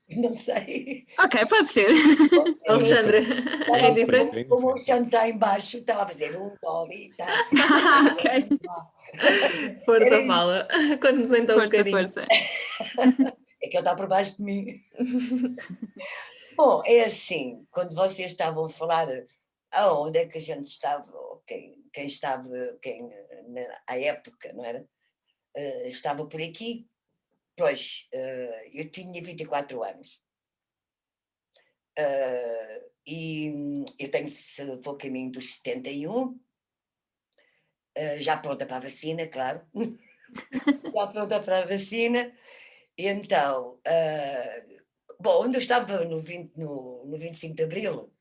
Não sei. Ok, pode ser. Pode ser. Alexandre, é Estava indiferente? como o Alexandre está em baixo, estava a fazer um dó e tá. Ok, Força, Era isso. fala. Conta-nos então um força, bocadinho. força. É que ele está por baixo de mim. Bom, é assim, quando vocês estavam a falar aonde é que a gente estava, ou quem estava, à época, não era? Estava por aqui, pois, eu tinha 24 anos. E eu tenho, vou caminho dos 71, já pronta para a vacina, claro. Já pronta para a vacina. E então, bom, onde eu estava no 25 de Abril,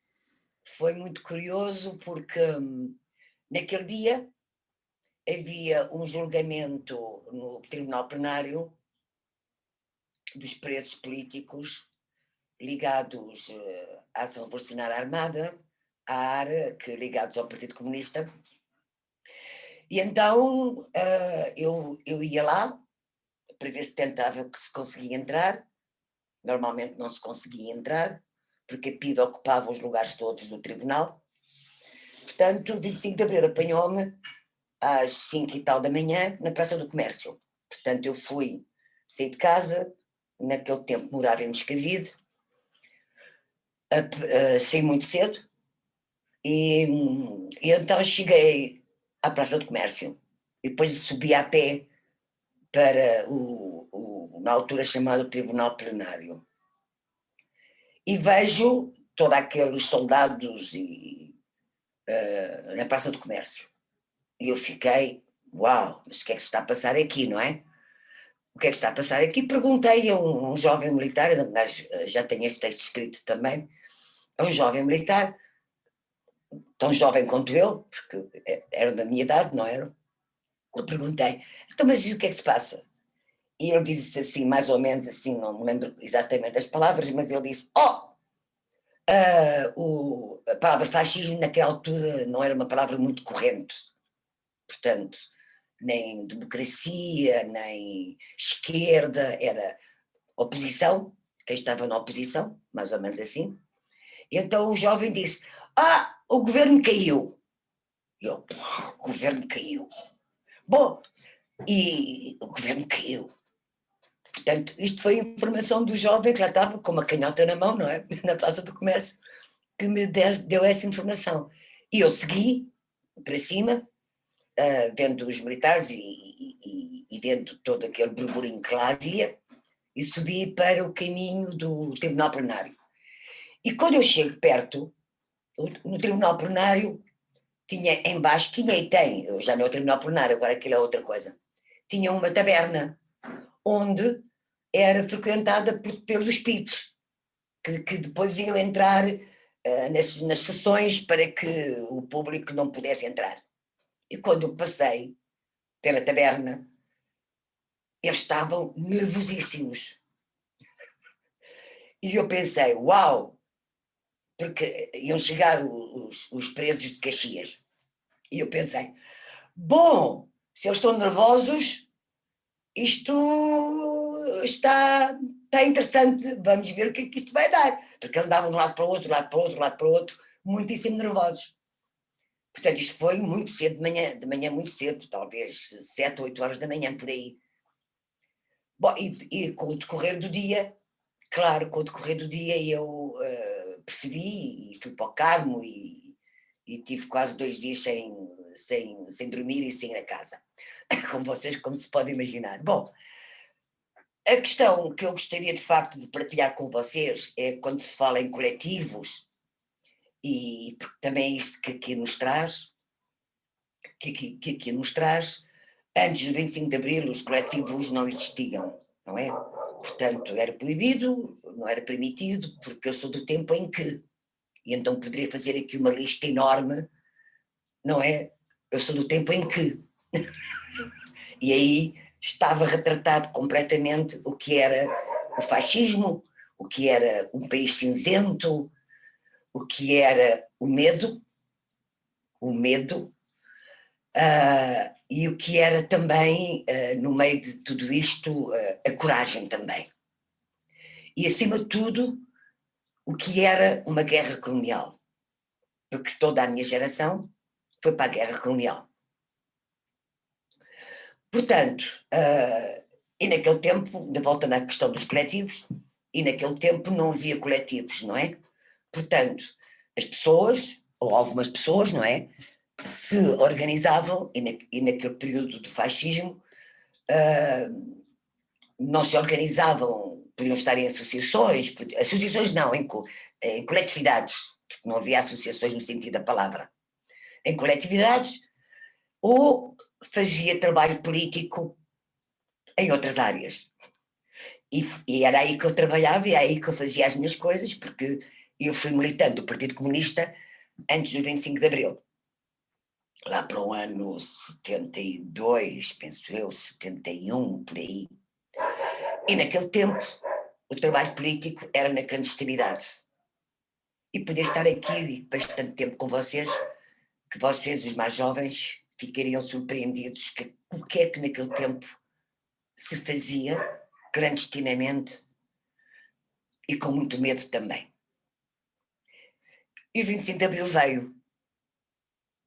foi muito curioso porque naquele dia havia um julgamento no Tribunal Plenário dos presos políticos ligados à Ação Revolucionária Armada, à ARA, ligados ao Partido Comunista. E então eu ia lá para ver se tentava que se conseguia entrar. Normalmente não se conseguia entrar, porque a PIDE ocupava os lugares todos do tribunal. Portanto, o 25 de Abril apanhou-me às 5 e tal da manhã na Praça do Comércio. Portanto, eu saí de casa, naquele tempo morava em Moscavide, saí muito cedo, e então cheguei à Praça do Comércio, e depois subi a pé para na altura chamado Tribunal Plenário. E vejo todos aqueles soldados na Praça do Comércio. E eu fiquei, uau, mas o que é que se está a passar aqui, não é? O que é que se está a passar aqui? Perguntei a um jovem militar, já tenho este texto escrito também, a um jovem militar, tão jovem quanto eu, porque era da minha idade, não era? Eu perguntei, então, mas o que é que se passa? E ele disse assim, mais ou menos assim, não me lembro exatamente das palavras, mas ele disse, a palavra fascismo naquela altura não era uma palavra muito corrente, portanto, nem democracia, nem esquerda, era oposição, quem estava na oposição, mais ou menos assim. E então o jovem disse, o governo caiu. E eu, o governo caiu. Bom, e o governo caiu. Portanto, isto foi informação do jovem que lá estava com uma canhota na mão, não é? Na Praça do Comércio, que me deu essa informação. E eu segui para cima, vendo os militares e vendo todo aquele burburinho que lá havia, e subi para o caminho do Tribunal Plenário. E quando eu chego perto, no Tribunal Plenário, tinha embaixo, tinha e tem, já não é o Tribunal Plenário, agora aquilo é outra coisa, tinha uma taberna, onde era frequentada pelos espíritos, que depois iam entrar nas sessões para que o público não pudesse entrar. E quando eu passei pela taberna, eles estavam nervosíssimos. E eu pensei, uau, porque iam chegar os presos de Caxias. E eu pensei, bom, se eles estão nervosos, isto está interessante, vamos ver o que é que isto vai dar. Porque eles andavam de um lado para o outro, lado para o outro, lado para o outro, muitíssimo nervosos. Portanto, isto foi muito cedo de manhã muito cedo, talvez 7 ou 8 horas da manhã, por aí. Bom, e com o decorrer do dia, claro, com o decorrer do dia eu percebi e fui para o Carmo e tive quase 2 dias sem dormir e sem ir a casa, como se pode imaginar. Bom, a questão que eu gostaria de facto de partilhar com vocês é quando se fala em coletivos, e também é isso que aqui nos traz, antes do 25 de Abril os coletivos não existiam, não é? Portanto, era proibido, não era permitido, porque eu sou do tempo em que, e então poderia fazer aqui uma lista enorme, não é? Eu sou do tempo em que. E aí estava retratado completamente o que era o fascismo, o que era um país cinzento, o que era o medo, e o que era também, no meio de tudo isto, a coragem também. e, acima de tudo, o que era uma guerra colonial. Porque toda a minha geração foi para a guerra colonial. Portanto, e naquele tempo, de volta na questão dos coletivos, e naquele tempo não havia coletivos, não é? Portanto, as pessoas, ou algumas pessoas, não é? Se organizavam, e naquele período do fascismo, não se organizavam, podiam estar em associações não, em coletividades, porque não havia associações no sentido da palavra, em coletividades, ou fazia trabalho político em outras áreas. E era aí que eu trabalhava e era aí que eu fazia as minhas coisas, porque eu fui militante do Partido Comunista antes do 25 de Abril. Lá para o ano 72, penso eu, 71, por aí. E naquele tempo, o trabalho político era na clandestinidade. E poder estar aqui bastante tempo com vocês, que vocês, os mais jovens, ficariam surpreendidos que o que é que naquele tempo se fazia clandestinamente e com muito medo também. E o 25 de Abril veio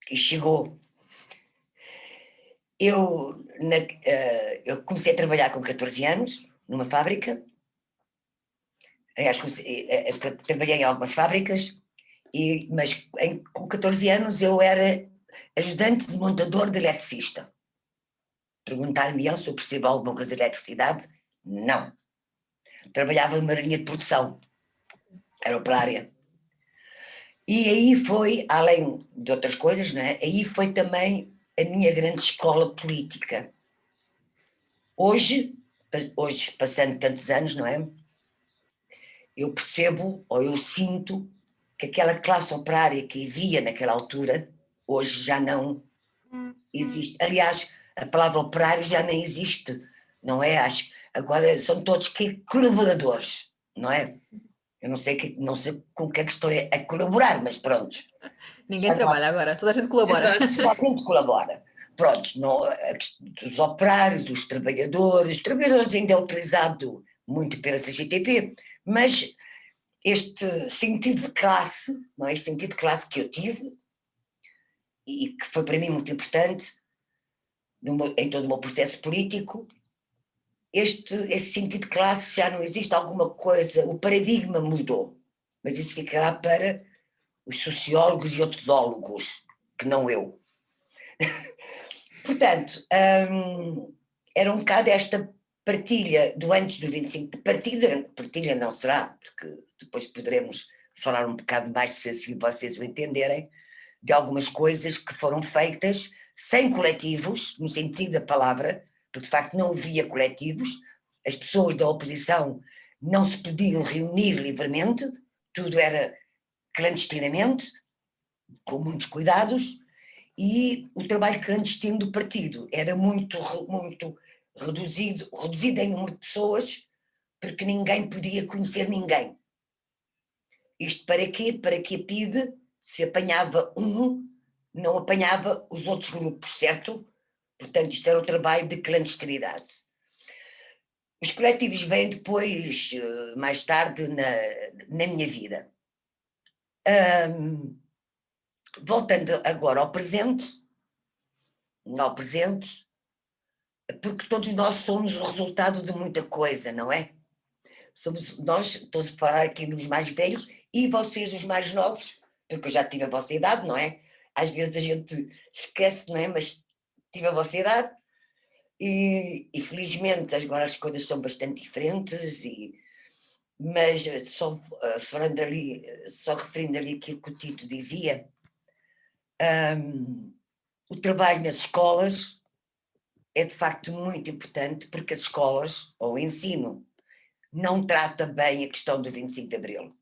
e chegou. Eu comecei a trabalhar com 14 anos numa fábrica. Aliás, trabalhei em algumas fábricas, mas com 14 anos eu era ajudante de montador de eletricista. Perguntar-me se eu percebo alguma coisa de eletricidade? Não. Trabalhava numa linha de produção, era operária. E aí foi, além de outras coisas, não é? Aí foi também a minha grande escola política. Hoje, passando tantos anos, não é? Eu percebo, ou eu sinto, que aquela classe operária que havia naquela altura, hoje já não existe. Aliás, a palavra operário já nem existe, não é? Agora são todos colaboradores, não é? Eu não sei com o que é que estou a colaborar, mas pronto. Ninguém trabalha agora, toda a gente colabora. Toda a gente colabora. Pronto, os operários, os trabalhadores ainda é utilizado muito pela CGTP, mas este sentido de classe, não é? Este sentido de classe que eu tive, e que foi para mim muito importante em todo o meu processo político, esse sentido de classe já não existe alguma coisa, o paradigma mudou, mas isso ficará para os sociólogos e outros que não eu. Portanto, era um bocado esta partilha do antes do 25, partilha não será, porque depois poderemos falar um bocado mais se vocês o entenderem, de algumas coisas que foram feitas sem coletivos, no sentido da palavra, porque de facto não havia coletivos, as pessoas da oposição não se podiam reunir livremente, tudo era clandestinamente, com muitos cuidados, e o trabalho clandestino do partido era muito reduzido em número de pessoas, porque ninguém podia conhecer ninguém. Isto para quê? Para que a PIDE, se apanhava não apanhava os outros grupos, certo? Portanto, isto era o trabalho de clandestinidade. Os coletivos vêm depois, mais tarde, na minha vida. Voltando agora ao presente, porque todos nós somos o resultado de muita coisa, não é? Somos nós, estou a falar aqui nos mais velhos, e vocês os mais novos, porque eu já tive a vossa idade, não é? Às vezes a gente esquece, não é? Mas tive a vossa idade, e felizmente agora as coisas são bastante diferentes, mas só falando ali, só referindo ali aquilo que o Tito dizia, o trabalho nas escolas é de facto muito importante, porque as escolas, ou o ensino, não trata bem a questão do 25 de Abril.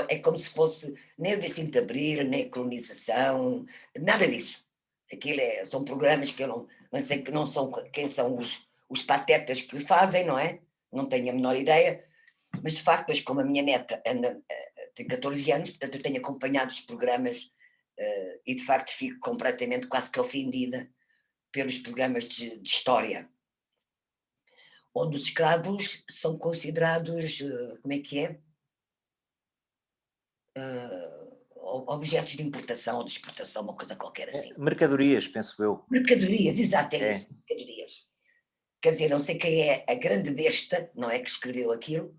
É como se fosse nem o 25 de Abril, nem a colonização, nada disso. Aquilo são programas que eu não sei que não são, quem são os patetas que o fazem, não é? Não tenho a menor ideia, mas de facto, pois, como a minha neta tem 14 anos, portanto eu tenho acompanhado os programas e de facto fico completamente quase que ofendida pelos programas de história. onde os escravos são considerados, como é que é? Objetos de importação ou de exportação, uma coisa qualquer assim. Mercadorias, penso eu. Mercadorias, exato, é É. isso, mercadorias. Quer dizer, não sei quem é a grande besta, não é, que escreveu aquilo,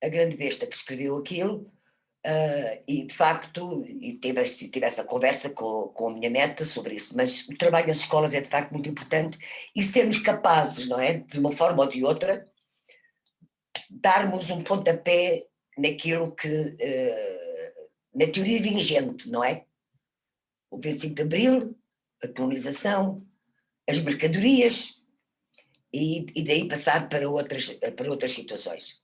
a grande besta que escreveu aquilo, e de facto, e tive essa conversa com a minha neta sobre isso, mas o trabalho nas escolas é de facto muito importante e sermos capazes, não é, de uma forma ou de outra, darmos um pontapé naquilo que, na teoria vigente, não é? O 25 de Abril, a colonização, as mercadorias e daí passar para outras situações.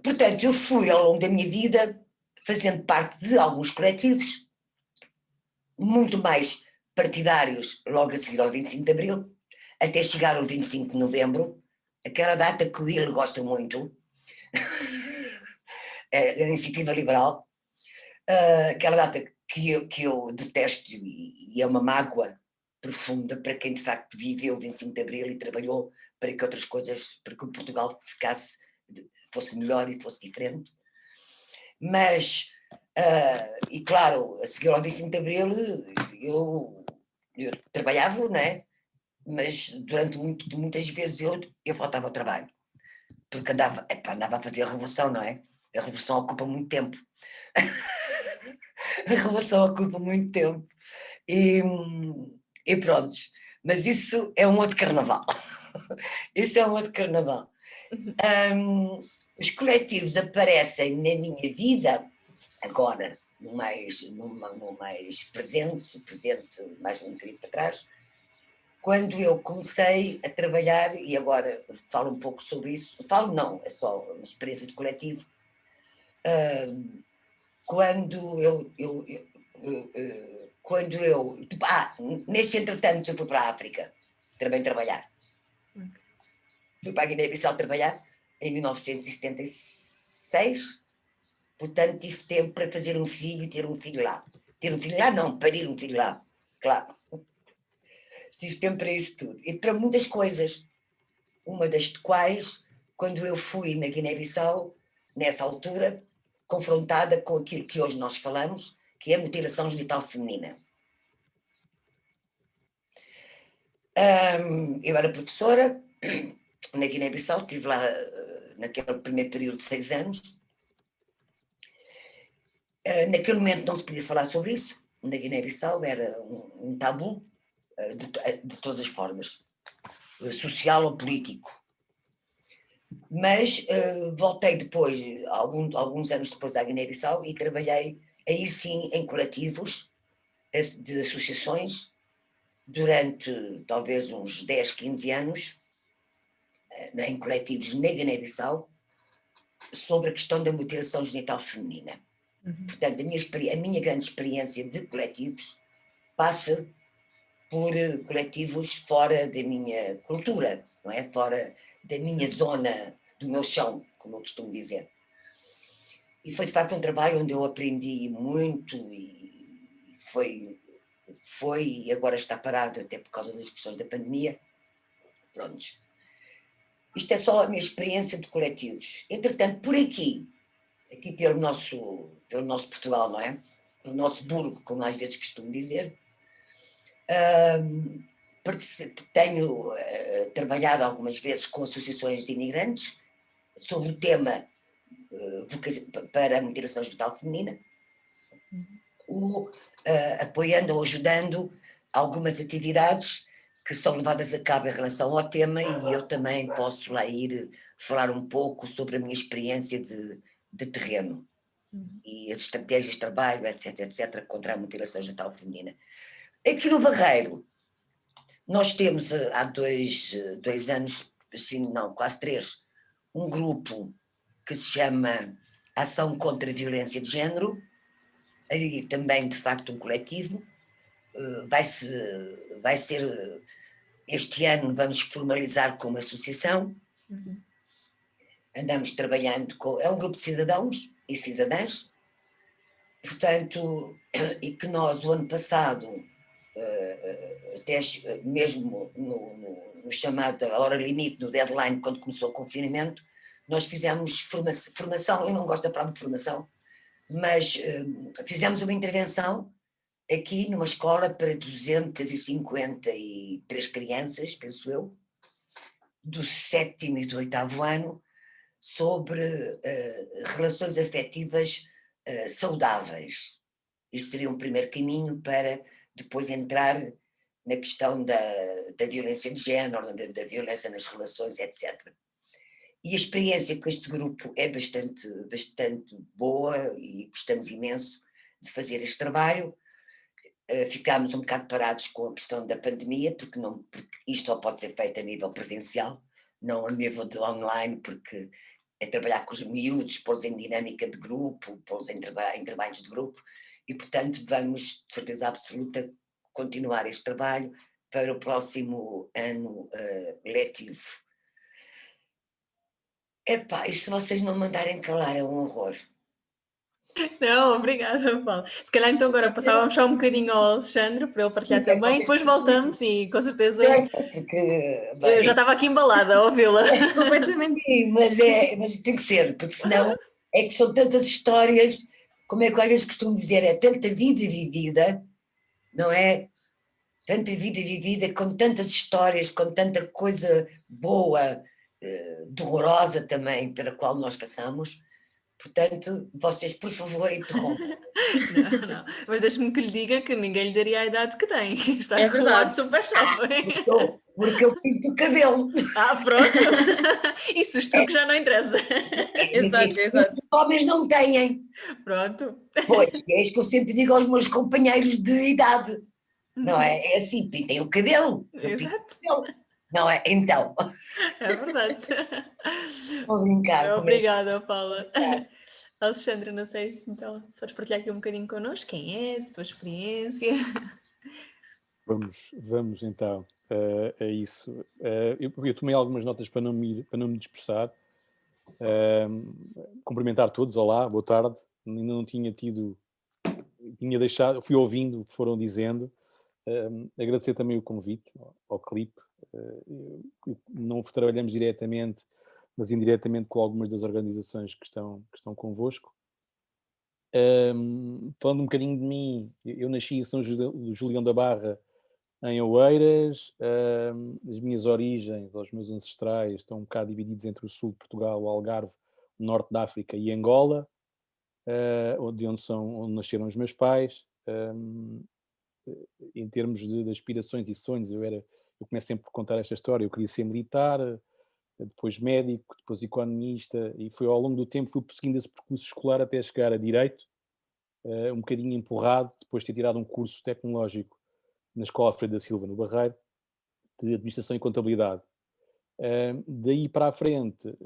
Portanto, eu fui ao longo da minha vida fazendo parte de alguns coletivos, muito mais partidários logo a seguir ao 25 de Abril, até chegar ao 25 de Novembro, aquela data que o Will gosta muito, a Iniciativa Liberal, aquela data que eu detesto e é uma mágoa profunda para quem de facto viveu o 25 de Abril e trabalhou para que outras coisas, para que o Portugal fosse melhor e fosse diferente. Mas, e claro, a seguir ao 25 de Abril eu trabalhava, não é? Mas durante muitas vezes eu faltava ao trabalho, porque andava a fazer a revolução, não é? A revolução ocupa muito tempo. A revolução ocupa muito tempo. E pronto, mas isso é um outro carnaval. Isso é um outro carnaval. Os coletivos aparecem na minha vida agora, no mais presente, mais um bocadinho para trás, quando eu comecei a trabalhar, e agora falo um pouco sobre isso, falo não, é só uma experiência de coletivo, quando neste entretanto eu fui para a África também trabalhar. Fui para a Guiné-Bissau trabalhar em 1976, portanto tive tempo para fazer um filho e ter um filho lá. Ter um filho lá não, parir um filho lá, claro. Tive tempo para isso tudo e para muitas coisas, uma das quais, quando eu fui na Guiné-Bissau, nessa altura, confrontada com aquilo que hoje nós falamos, que é a mutilação genital feminina. Eu era professora na Guiné-Bissau, estive lá naquele primeiro período de 6 anos. Naquele momento não se podia falar sobre isso, na Guiné-Bissau era um tabu de todas as formas, social ou político. Mas voltei depois, alguns anos depois à Guiné-Bissau e trabalhei aí sim em coletivos de associações durante talvez uns 10, 15 anos, em coletivos na Guiné-Bissau, sobre a questão da mutilação genital feminina. Portanto, a minha grande experiência de coletivos passa por coletivos fora da minha cultura, não é? Fora da minha zona, do meu chão, como eu costumo dizer. E foi de facto um trabalho onde eu aprendi muito e foi e agora está parado até por causa das questões da pandemia. Prontos. Isto é só a minha experiência de coletivos. Entretanto, por aqui pelo nosso Portugal, não é? Pelo nosso burgo, como às vezes costumo dizer, tenho trabalhado algumas vezes com associações de imigrantes sobre o tema para a mutilação genital feminina, apoiando ou ajudando algumas atividades que são levadas a cabo em relação ao tema, e eu também posso lá ir falar um pouco sobre a minha experiência de terreno e as estratégias de trabalho, etc., contra a mutilação genital feminina. Aqui no Barreiro, nós temos há dois anos, assim, não, quase 3, um grupo que se chama Ação contra a Violência de Género, aí também de facto um coletivo, vai ser, este ano vamos formalizar como associação, andamos trabalhando é um grupo de cidadãos e cidadãs, portanto, e que nós o ano passado, até mesmo no chamado hora limite, no deadline, quando começou o confinamento, nós fizemos formação, eu não gosto da palavra formação, mas fizemos uma intervenção aqui numa escola para 253 crianças, penso eu, do 7º e do 8º ano, sobre relações afetivas saudáveis. Isso seria um primeiro caminho para depois entrar na questão da violência de género, da violência nas relações, etc. E a experiência com este grupo é bastante boa e gostamos imenso de fazer este trabalho. Ficámos um bocado parados com a questão da pandemia, porque isto só pode ser feito a nível presencial, não a nível de online, porque é trabalhar com os miúdos, pô-los em dinâmica de grupo, pô-los em trabalhos de grupo, e portanto vamos, de certeza absoluta, continuar este trabalho para o próximo ano letivo. Epá, e se vocês não mandarem calar é um horror. Não, obrigada, Paulo. Se calhar então agora passávamos só um bocadinho ao Alexandre para ele partilhar também, depois voltamos e com certeza porque, eu já estava aqui embalada a ouvi-la. Completamente. Sim, mas tem que ser, porque senão é que são tantas histórias, como é que às vezes costumo dizer, é tanta vida vivida, não é? Tanta vida vivida, com tantas histórias, com tanta coisa boa, dolorosa também, pela qual nós passamos. Portanto, vocês, por favor, interrompam. Não, mas deixe-me que lhe diga que ninguém lhe daria a idade que tem. Está É a falar verdade. super jovem. Porque eu pinto o cabelo. Pronto. Isso os truques já não interessa. Exato. Os homens não têm. Pronto. Pois, é isso que eu sempre digo aos meus companheiros de idade. Não é? É assim, pintem o cabelo. Exato. Não é? Então. É verdade. Vou brincar. Obrigada, Paula. Alexandre, não sei se então se podes partilhar aqui um bocadinho connosco quem és, a tua experiência. Vamos então a isso. Eu tomei algumas notas para não me dispersar. Cumprimentar todos, olá, boa tarde. Ainda não tinha deixado, fui ouvindo o que foram dizendo. Agradecer também o convite ao clipe. Não trabalhamos diretamente, mas indiretamente com algumas das organizações que estão convosco. Falando um bocadinho de mim, eu nasci em São Julião da Barra, em Oeiras. As minhas origens, os meus ancestrais, estão um bocado divididos entre o sul de Portugal, o Algarve, o norte da África e Angola, onde nasceram os meus pais. Em termos de aspirações e sonhos, eu começo sempre por contar esta história. Eu queria ser militar, depois médico, depois economista, e foi ao longo do tempo fui perseguindo esse percurso escolar até chegar a Direito, um bocadinho empurrado, depois de ter tirado um curso tecnológico na Escola Alfredo da Silva, no Barreiro, de Administração e Contabilidade. Daí para a frente,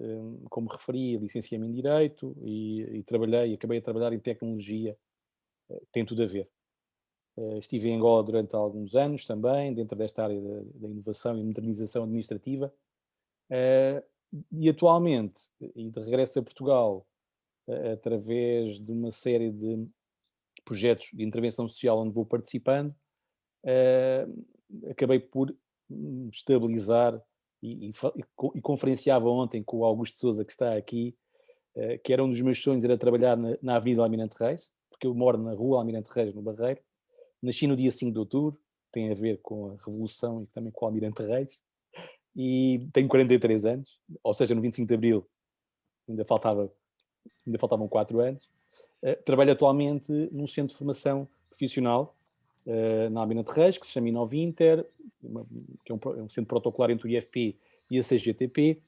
como referi, licenciei-me em Direito e acabei a trabalhar em Tecnologia, tem tudo a ver. Estive em Angola durante alguns anos também, dentro desta área da inovação e modernização administrativa. E atualmente, e de regresso a Portugal, através de uma série de projetos de intervenção social onde vou participando, acabei por estabilizar e conferenciava ontem com o Augusto Sousa, que está aqui, que era um dos meus sonhos, era trabalhar na Avenida Almirante Reis, porque eu moro na Rua Almirante Reis, no Barreiro. Nasci no dia 5 de outubro, tem a ver com a Revolução e também com o Almirante Reis, e tenho 43 anos, ou seja, no 25 de Abril ainda faltavam 4 anos. Trabalho atualmente num centro de formação profissional, na Almirante Reis, que se chama Inovinter, que é um centro protocolar entre o IFP e a CGTP.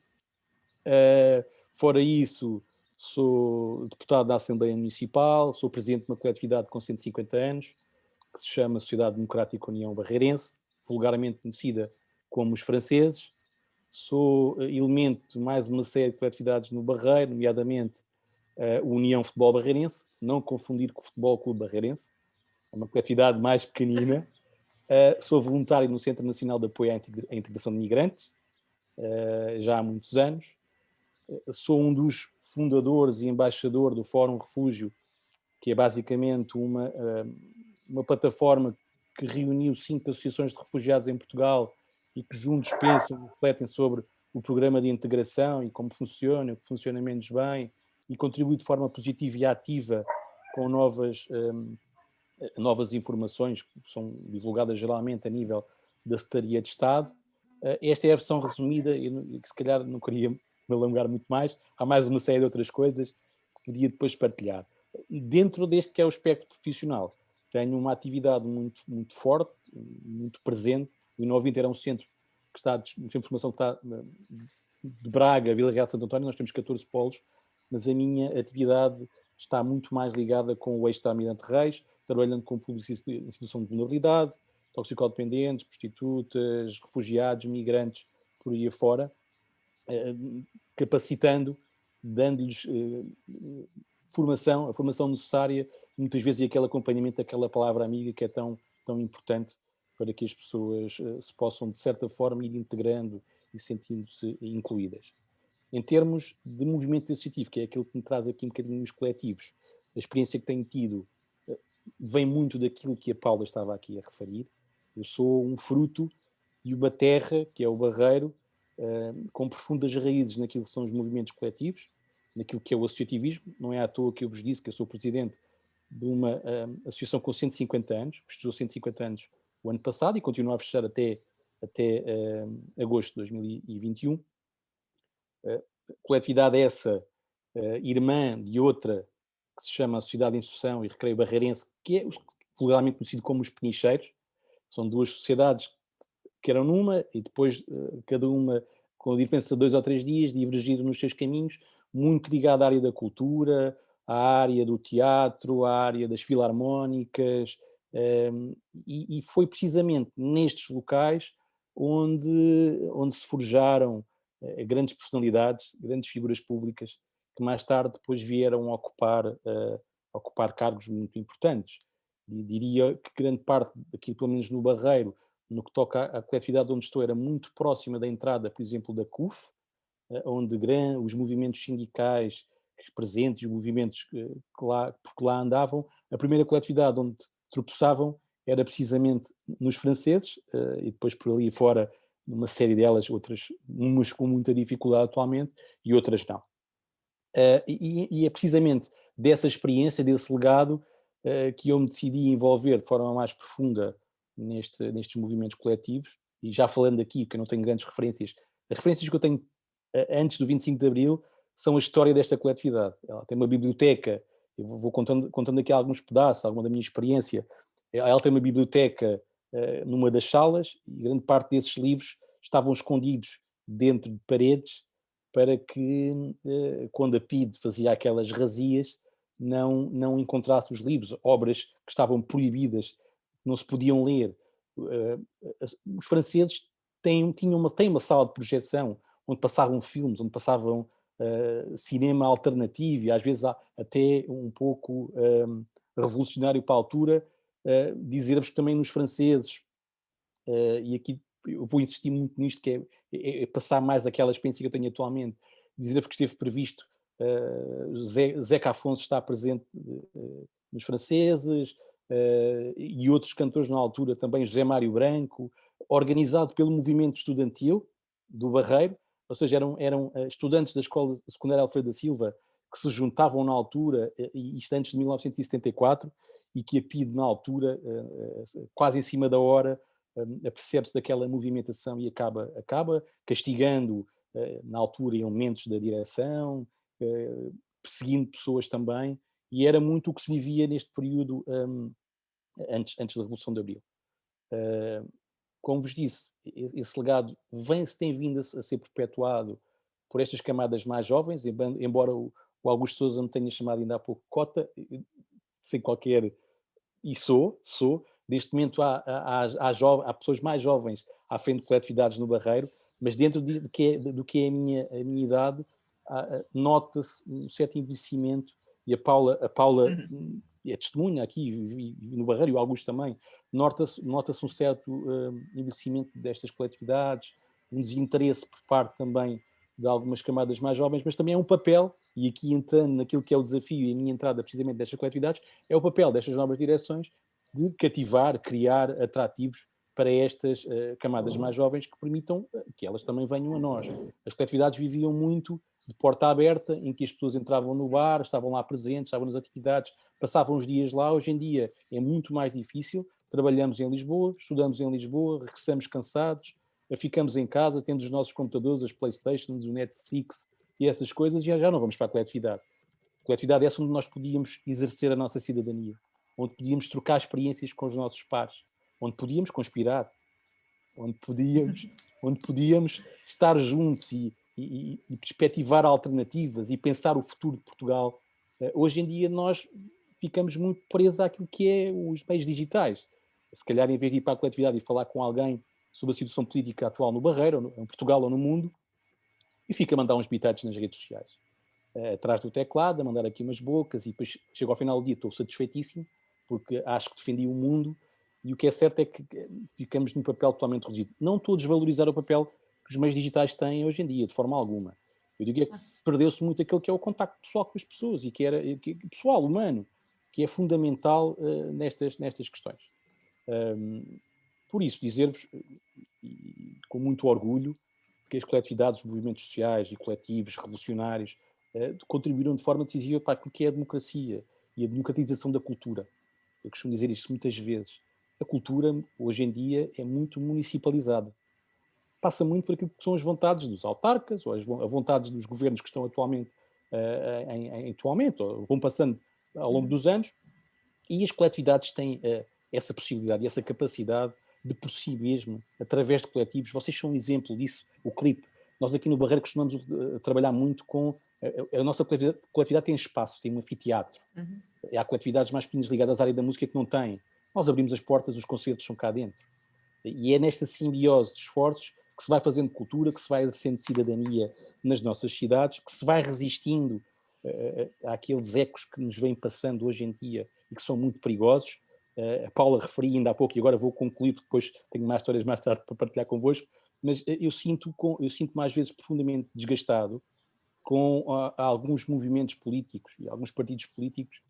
Fora isso, sou deputado da Assembleia Municipal, sou presidente de uma coletividade com 150 anos, que se chama Sociedade Democrática União Barreirense, vulgarmente conhecida como os franceses. Sou elemento de mais uma série de coletividades no Barreiro, nomeadamente a União Futebol Barreirense, não confundir com o Futebol Clube Barreirense, é uma coletividade mais pequenina. Sou voluntário no Centro Nacional de Apoio à Integração de Migrantes, já há muitos anos. Sou um dos fundadores e embaixador do Fórum Refúgio, que é basicamente uma plataforma que reuniu 5 associações de refugiados em Portugal e que juntos pensam, refletem sobre o programa de integração e como funciona, o que funciona menos bem, e contribuem de forma positiva e ativa com novas informações que são divulgadas geralmente a nível da Secretaria de Estado. Esta é a versão resumida, e que se calhar não queria me alongar muito mais, há mais uma série de outras coisas que podia depois partilhar. Dentro deste que é o espectro profissional, tenho uma atividade muito, muito forte, muito presente. O Inovinte era um centro que está, de informação que está de Braga, Vila Real de Santo António, nós temos 14 polos, mas a minha atividade está muito mais ligada com o eixo da Almirante Reis, trabalhando com públicos em situação de vulnerabilidade, toxicodependentes, prostitutas, refugiados, migrantes, por aí afora, capacitando, dando-lhes a formação necessária, muitas vezes, e aquele acompanhamento, aquela palavra amiga que é tão, tão importante para que as pessoas se possam, de certa forma, ir integrando e sentindo-se incluídas. Em termos de movimento associativo, que é aquilo que me traz aqui um bocadinho os coletivos, a experiência que tenho tido vem muito daquilo que a Paula estava aqui a referir. Eu sou um fruto de uma terra, que é o Barreiro, com profundas raízes naquilo que são os movimentos coletivos, naquilo que é o associativismo. Não é à toa que eu vos disse que eu sou presidente de uma associação com 150 anos, festejou 150 anos o ano passado e continua a fechar até agosto de 2021. Coletividade essa, irmã de outra, que se chama a Sociedade de Instrução e Recreio Barreirense, que é vulgarmente conhecido como os Penicheiros. São duas sociedades que eram numa e depois cada uma, com a diferença de 2 ou 3 dias, divergiram nos seus caminhos, muito ligada à área da cultura, à área do teatro, à área das filarmónicas, e foi precisamente nestes locais onde se forjaram grandes personalidades, grandes figuras públicas, que mais tarde depois vieram ocupar cargos muito importantes. E diria que grande parte aqui, pelo menos no Barreiro, no que toca à coletividade onde estou, era muito próxima da entrada, por exemplo, da CUF, onde os movimentos sindicais presentes, os movimentos porque lá andavam, a primeira coletividade onde tropeçavam era precisamente nos franceses, e depois por ali fora, uma série delas, outras, umas com muita dificuldade atualmente e outras não. E é precisamente dessa experiência, desse legado, que eu me decidi envolver de forma mais profunda nestes movimentos coletivos, e já falando aqui, que eu não tenho grandes referências, as referências que eu tenho antes do 25 de Abril são a história desta coletividade. Ela tem uma biblioteca, eu vou contando aqui alguns pedaços, alguma da minha experiência. Ela tem uma biblioteca numa das salas, e grande parte desses livros estavam escondidos dentro de paredes para que, quando a PIDE fazia aquelas razzias, não encontrasse os livros, obras que estavam proibidas, não se podiam ler. Os franceses têm uma sala de projeção onde passavam filmes, onde passavam cinema alternativo, e às vezes até um pouco revolucionário para a altura. Dizer-vos que também nos franceses, e aqui eu vou insistir muito nisto, que é passar mais aquela experiência que eu tenho atualmente, dizer-vos que esteve previsto, Zeca Afonso está presente nos franceses, e outros cantores na altura também, José Mário Branco, organizado pelo movimento estudantil do Barreiro, ou seja, eram estudantes da Escola Secundária Alfredo da Silva que se juntavam na altura, e isto antes de 1974, e que a PIDE na altura, quase em cima da hora, apercebe-se daquela movimentação e acaba castigando, na altura, elementos da direção, perseguindo pessoas também, e era muito o que se vivia neste período antes da Revolução de Abril. Como vos disse, esse legado tem vindo a ser perpetuado por estas camadas mais jovens, embora o Augusto Sousa me tenha chamado ainda há pouco cota, sem qualquer... E sou. Neste momento há pessoas mais jovens à frente de coletividades no Barreiro, mas dentro do que é a minha idade, nota-se um certo envelhecimento, e a Paula é testemunha aqui, e no Barreiro, e o Augusto também, nota-se um certo envelhecimento destas coletividades, um desinteresse por parte também de algumas camadas mais jovens, mas também é um papel, e aqui entrando naquilo que é o desafio e a minha entrada precisamente destas coletividades, é o papel destas novas direções de cativar, criar atrativos para estas camadas mais jovens que permitam que elas também venham a nós. As coletividades viviam muito de porta aberta, em que as pessoas entravam no bar, estavam lá presentes, estavam nas atividades, passavam os dias lá. Hoje em dia é muito mais difícil. Trabalhamos em Lisboa, estudamos em Lisboa, regressamos cansados, ficamos em casa, temos os nossos computadores, as Playstations, o Netflix e essas coisas, e já não vamos para a coletividade. A coletividade é essa onde nós podíamos exercer a nossa cidadania, onde podíamos trocar experiências com os nossos pares, onde podíamos conspirar, onde podíamos estar juntos e perspectivar alternativas e pensar o futuro de Portugal. Hoje em dia nós ficamos muito presos àquilo que é os meios digitais. Se calhar, em vez de ir para a coletividade e falar com alguém sobre a situação política atual no Barreiro, ou em Portugal ou no mundo, e fica a mandar uns bitates nas redes sociais. Atrás do teclado, a mandar aqui umas bocas, e depois chego ao final do dia, estou satisfeitíssimo, porque acho que defendi o mundo, e o que é certo é que ficamos num papel totalmente reduzido. Não estou a desvalorizar o papel que os meios digitais têm hoje em dia, de forma alguma. Eu digo que perdeu-se muito aquele que é o contacto pessoal com as pessoas, e que era pessoal, humano, que é fundamental nestas questões. Por isso, dizer-vos, com muito orgulho, que as coletividades, os movimentos sociais e coletivos revolucionários contribuíram de forma decisiva para aquilo que é a democracia e a democratização da cultura. Eu costumo dizer isto muitas vezes. A cultura, hoje em dia, é muito municipalizada. Passa muito por aquilo que são as vontades dos autarcas, ou as vontades dos governos que estão atualmente, ou vão passando ao longo dos anos, e as coletividades têm essa possibilidade e essa capacidade de, por si mesmo, através de coletivos. Vocês são um exemplo disso, o CLIP. Nós aqui no Barreiro costumamos trabalhar muito com... A nossa coletividade tem espaço, tem um anfiteatro. Há coletividades mais pequenas ligadas à área da música que não têm. Nós abrimos as portas, os concertos são cá dentro. E é nesta simbiose de esforços que se vai fazendo cultura, que se vai exercendo cidadania nas nossas cidades, que se vai resistindo àqueles ecos que nos vêm passando hoje em dia e que são muito perigosos. A Paula referia ainda há pouco, e agora vou concluir, porque depois tenho mais histórias mais tarde para partilhar convosco, mas eu sinto-me às vezes profundamente desgastado com alguns movimentos políticos e alguns partidos políticos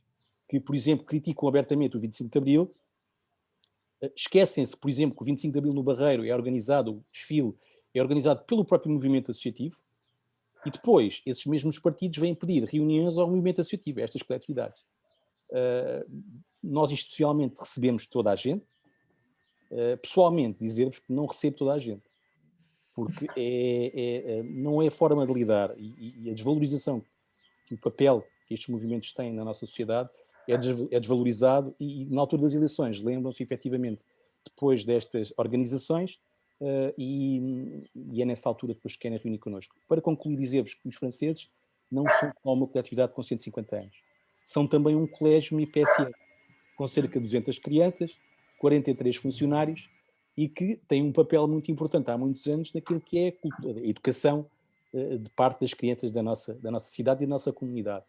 que, por exemplo, criticam abertamente o 25 de Abril, esquecem-se, por exemplo, que o 25 de Abril no Barreiro é organizado, o desfile é organizado pelo próprio movimento associativo, e depois esses mesmos partidos vêm pedir reuniões ao movimento associativo, a estas coletividades. Nós institucionalmente recebemos toda a gente, pessoalmente dizer-vos que não recebo toda a gente, porque não é a forma de lidar, e a desvalorização que o papel que estes movimentos têm na nossa sociedade é desvalorizado, e na altura das eleições lembram-se efetivamente depois destas organizações, e é nessa altura depois que querem reunir connosco. Para concluir, dizer-vos que os franceses não são só uma coletividade com 150 anos, são também um colégio, uma IPSS, com cerca de 200 crianças, 43 funcionários, e que tem um papel muito importante há muitos anos naquilo que é a educação de parte das crianças da nossa cidade e da nossa comunidade.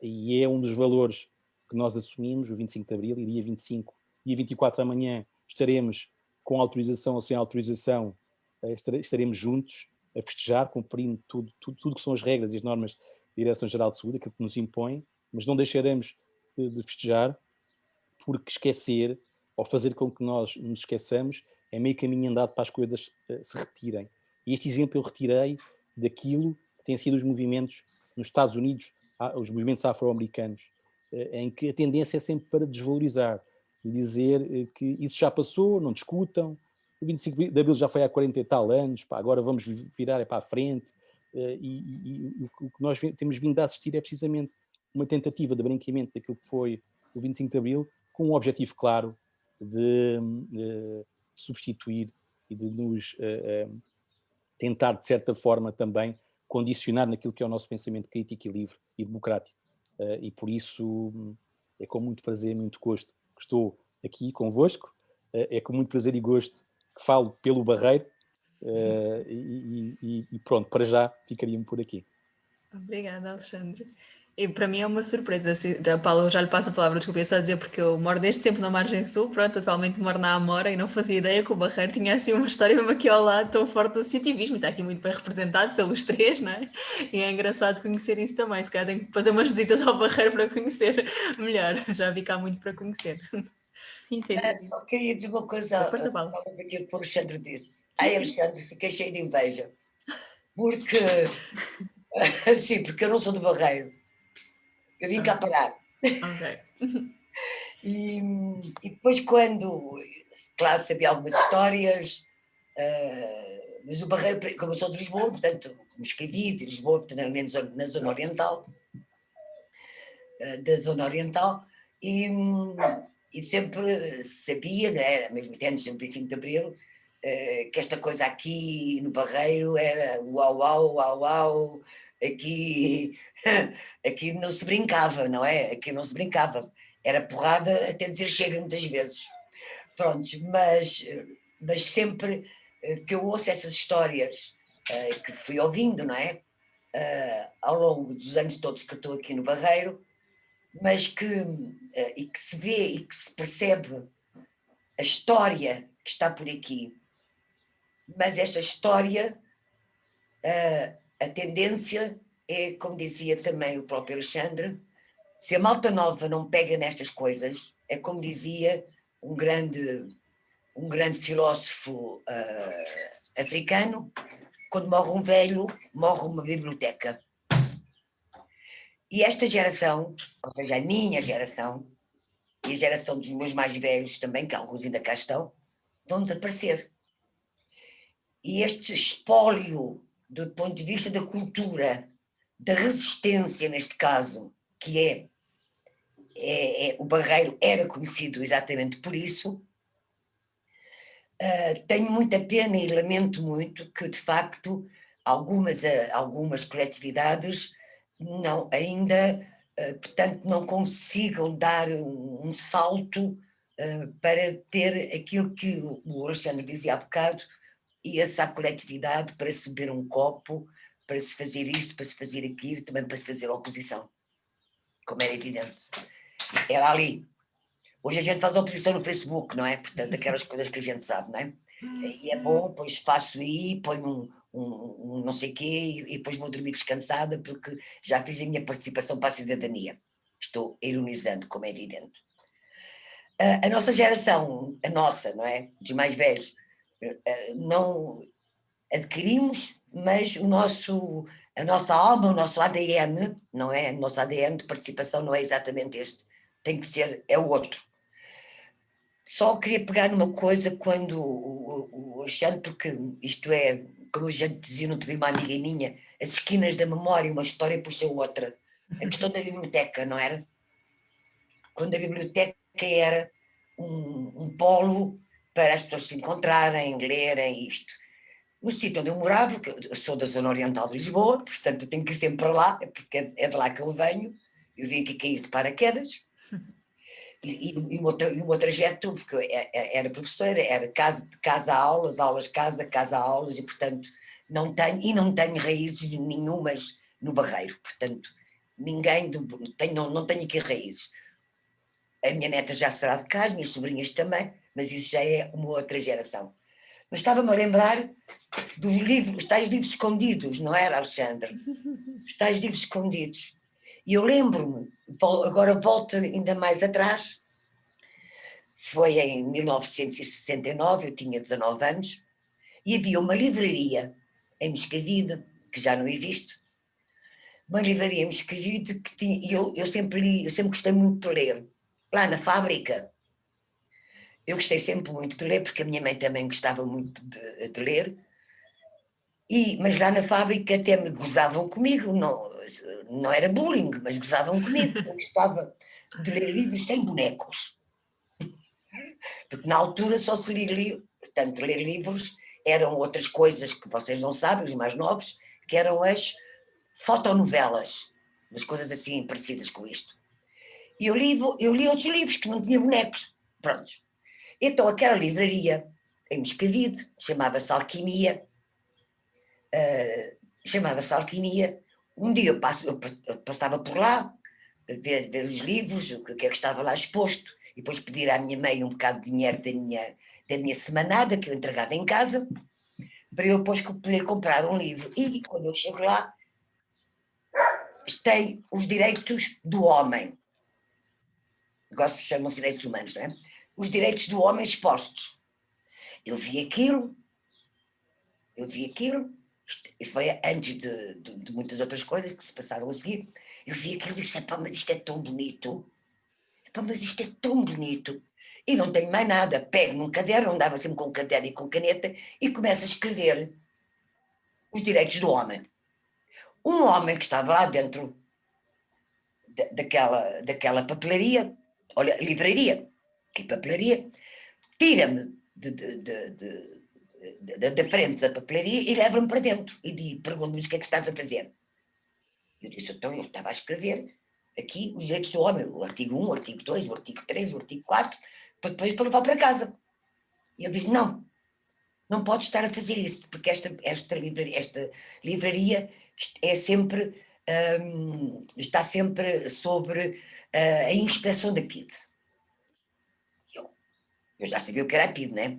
E é um dos valores que nós assumimos, o 25 de Abril, e dia 25, dia 24 amanhã estaremos com autorização ou sem autorização, estaremos juntos a festejar, cumprindo tudo que são as regras e as normas da Direção-Geral de Saúde, aquilo que nos impõe, mas não deixaremos de festejar, porque esquecer, ou fazer com que nós nos esqueçamos, é meio caminho andado para as coisas se retirem. E este exemplo eu retirei daquilo que têm sido os movimentos nos Estados Unidos, os movimentos afro-americanos, em que a tendência é sempre para desvalorizar e dizer que isso já passou, não discutam, o 25 de Abril já foi há 40 e tal anos, agora vamos virar para a frente, e o que nós temos vindo a assistir é precisamente uma tentativa de branqueamento daquilo que foi o 25 de Abril, com um objetivo claro de substituir e de nos tentar, de certa forma, também condicionar naquilo que é o nosso pensamento crítico e livre e democrático. E por isso é com muito prazer e muito gosto que estou aqui convosco, é com muito prazer e gosto que falo pelo Barreiro, e pronto, para já ficaria-me por aqui. Obrigada, Alexandre. E para mim é uma surpresa. A Paula, eu já lhe passo a palavra, desculpa, só dizer, porque eu moro desde sempre na Margem Sul, pronto, atualmente moro na Amora, e não fazia ideia que o Barreiro tinha assim uma história mesmo aqui ao lado tão forte do associativismo, e está aqui muito bem representado pelos três, não é? E é engraçado conhecer isso também, se calhar tenho que fazer umas visitas ao Barreiro para conhecer melhor, já vi cá muito para conhecer. Sim, foi dito. Só queria dizer uma coisa, Força, Paulo. aquilo que o Alexandre disse. Ai, Alexandre, fiquei cheio de inveja. Porque, sim, porque eu não sou de Barreiro. Eu vim cá parar. Ok. E depois quando, claro, sabia algumas histórias, mas o Barreiro, como eu sou de Lisboa, portanto, Moscavide, Lisboa, portanto, ali na zona oriental, da zona oriental, e sempre sabia, né, mesmo até antes do 25 de Abril, que esta coisa aqui no Barreiro era uau, uau, uau, uau, aqui, aqui não se brincava, não é? Aqui não se brincava. Era porrada até dizer chega muitas vezes. Pronto, mas sempre que eu ouço essas histórias que fui ouvindo, não é? Ao longo dos anos todos que eu estou aqui no Barreiro, mas e que se vê e que se percebe a história que está por aqui. Mas esta história, a tendência é, como dizia também o próprio Alexandre, se a malta nova não pega nestas coisas, é como dizia um grande filósofo africano, quando morre um velho, morre uma biblioteca. E esta geração, ou seja, a minha geração, e a geração dos meus mais velhos também, que alguns ainda cá estão, vão desaparecer. E este espólio, do ponto de vista da cultura, da resistência, neste caso, que o Barreiro era conhecido exatamente por isso, tenho muita pena e lamento muito que, de facto, algumas coletividades não, ainda, portanto, não consigam dar um salto para ter aquilo que o Alexandre dizia há bocado, e essa coletividade para se beber um copo, para se fazer isto, para se fazer aquilo, também para se fazer oposição, como era evidente. Era ali. Hoje a gente faz oposição no Facebook, não é? Portanto, aquelas coisas que a gente sabe, não é? E é bom, depois faço aí, ponho um não sei quê, e depois vou dormir descansada, porque já fiz a minha participação para a cidadania. Estou ironizando, como é evidente. A nossa geração, a nossa, não é? Dos mais velhos, não adquirimos, mas a nossa alma, o nosso ADN, não é? O nosso ADN de participação não é exatamente este. Tem que ser, é o outro. Só queria pegar numa coisa quando o Alexandre, porque isto é, como a gente dizia, não tive uma amiga minha, as esquinas da memória, uma história puxa outra. A questão da biblioteca, não era? Quando a biblioteca era um polo para as pessoas se encontrarem, lerem isto. No sítio onde eu morava, que eu sou da zona oriental de Lisboa, portanto eu tenho que ir sempre para lá, porque é de lá que eu venho, eu vim aqui cair de paraquedas, e o meu trajeto, porque eu era professora, era casa a aulas, aulas casa, casa a aulas, e portanto não tenho raízes nenhumas no Barreiro, portanto não tenho aqui raízes. A minha neta já será de cá, as minhas sobrinhas também, mas isso já é uma outra geração. Mas estava-me a lembrar dos livros, os tais livros escondidos, não era, Alexandre? Os tais livros escondidos. E eu lembro-me, agora volto ainda mais atrás, foi em 1969, eu tinha 19 anos, e havia uma livraria em Moscavide, que já não existe, uma livraria em Moscavide que tinha, e eu sempre li, eu sempre gostei muito de ler. Lá na fábrica, eu gostei sempre muito de ler, porque a minha mãe também gostava muito de ler, mas lá na fábrica até me gozavam comigo, não era bullying, mas gozavam comigo. Eu gostava de ler livros sem bonecos, porque na altura só se lia, portanto, ler livros eram outras coisas que vocês não sabem, os mais novos, que eram as fotonovelas, as coisas assim parecidas com isto. E eu li outros livros que não tinham bonecos, prontos. Então aquela livraria em Moscavide chamava-se Alquimia, um dia eu passava por lá, ver os livros, o que é que estava lá exposto, e depois pedir à minha mãe um bocado de dinheiro da minha semanada, que eu entregava em casa, para eu depois poder comprar um livro. E quando eu chego lá, tem os direitos do homem. Chamam-se direitos humanos, não é? os direitos do homem expostos. Eu vi aquilo, e foi antes de muitas outras coisas que se passaram a seguir. Eu vi aquilo e disse, mas isto é tão bonito. Mas isto é tão bonito. E não tenho mais nada. Pego num caderno, andava sempre com um caderno e com caneta, e começo a escrever os direitos do homem. Um homem que estava lá dentro daquela papelaria, olha, livraria, que papelaria, tira-me da frente da papelaria e leva-me para dentro. E pergunta-me o que é que estás a fazer. Eu disse, então, eu estava a escrever aqui os direitos do homem, o artigo 1, o artigo 2, o artigo 3, o artigo 4, para depois para levar para casa. E ele disse, não podes estar a fazer isso, porque esta livraria é sempre, está sempre sobre a inspeção da PIDE. Eu já sabia o que era a PIDE, não é?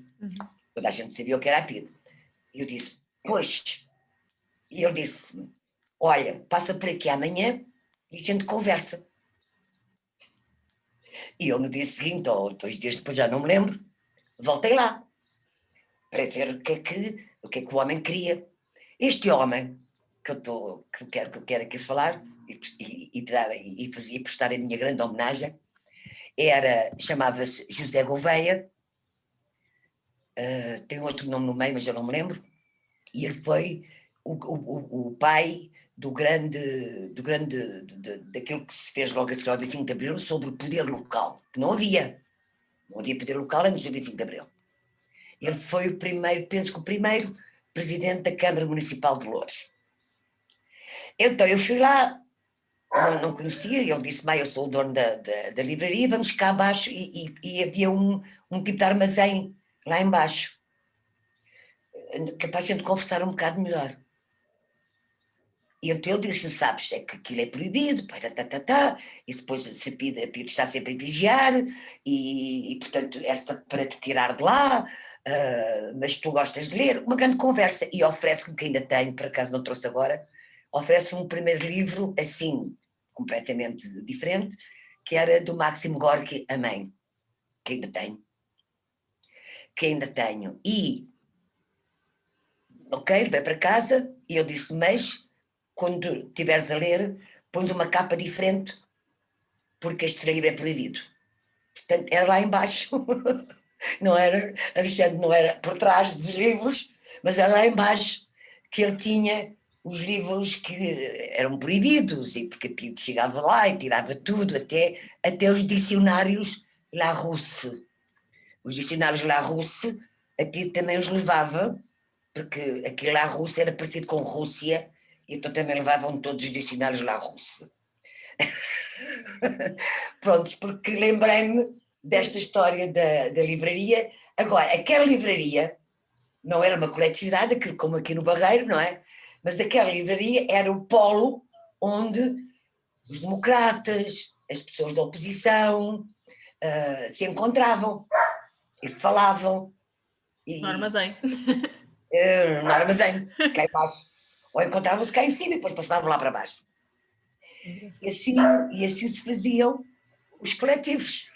Toda a gente sabia o que era a PIDE. E eu disse, pois. E ele disse-me, olha, passa por aqui amanhã e a gente conversa. E eu no dia seguinte, ou 2 dias depois, já não me lembro, voltei lá para ver o que é que o homem queria. Este homem que eu quero aqui falar e prestar a minha grande homenagem chamava-se José Gouveia, tem outro nome no meio, mas eu não me lembro, e ele foi o pai daquilo que se fez logo a seguir ao 25 de Abril sobre o poder local, que não havia poder local antes do 25 de Abril. Ele foi o primeiro, penso que o primeiro presidente da Câmara Municipal de Loures. Então eu fui lá, não conhecia, ele disse-me, eu sou o dono da livraria, vamos cá abaixo, e havia um tipo de armazém lá embaixo, capaz de a gente conversar um bocado melhor. E então ele disse, sabes, é que aquilo é proibido, e depois a PIDE está sempre a vigiar, e portanto, essa para te tirar de lá, mas tu gostas de ler, uma grande conversa, e oferece-me, que ainda tenho, por acaso não trouxe agora, oferece-me um primeiro livro, assim, completamente diferente, que era do Máximo Gorki, A Mãe, que ainda tenho. E, ok, vai para casa, e eu disse, mas quando estiveres a ler, pões uma capa diferente, porque este livro é proibido. Portanto, era lá embaixo. Não era, Alexandre, não era por trás dos livros, mas era lá embaixo que ele tinha os livros que eram proibidos, e porque a PIDE chegava lá e tirava tudo, até os dicionários Larousse. Os dicionários Larousse, a PIDE também os levava, porque aquele Larousse era parecido com Rússia, e então também levavam todos os dicionários Larousse. Prontos, porque lembrei-me desta história da livraria. Agora, aquela livraria não era uma coletividade, como aqui no Barreiro, não é? Mas aquela livraria era o polo onde os democratas, as pessoas da oposição se encontravam e falavam. No armazém. No armazém, cá embaixo. Ou encontravam-se cá em cima e depois passavam lá para baixo. E assim se faziam os coletivos.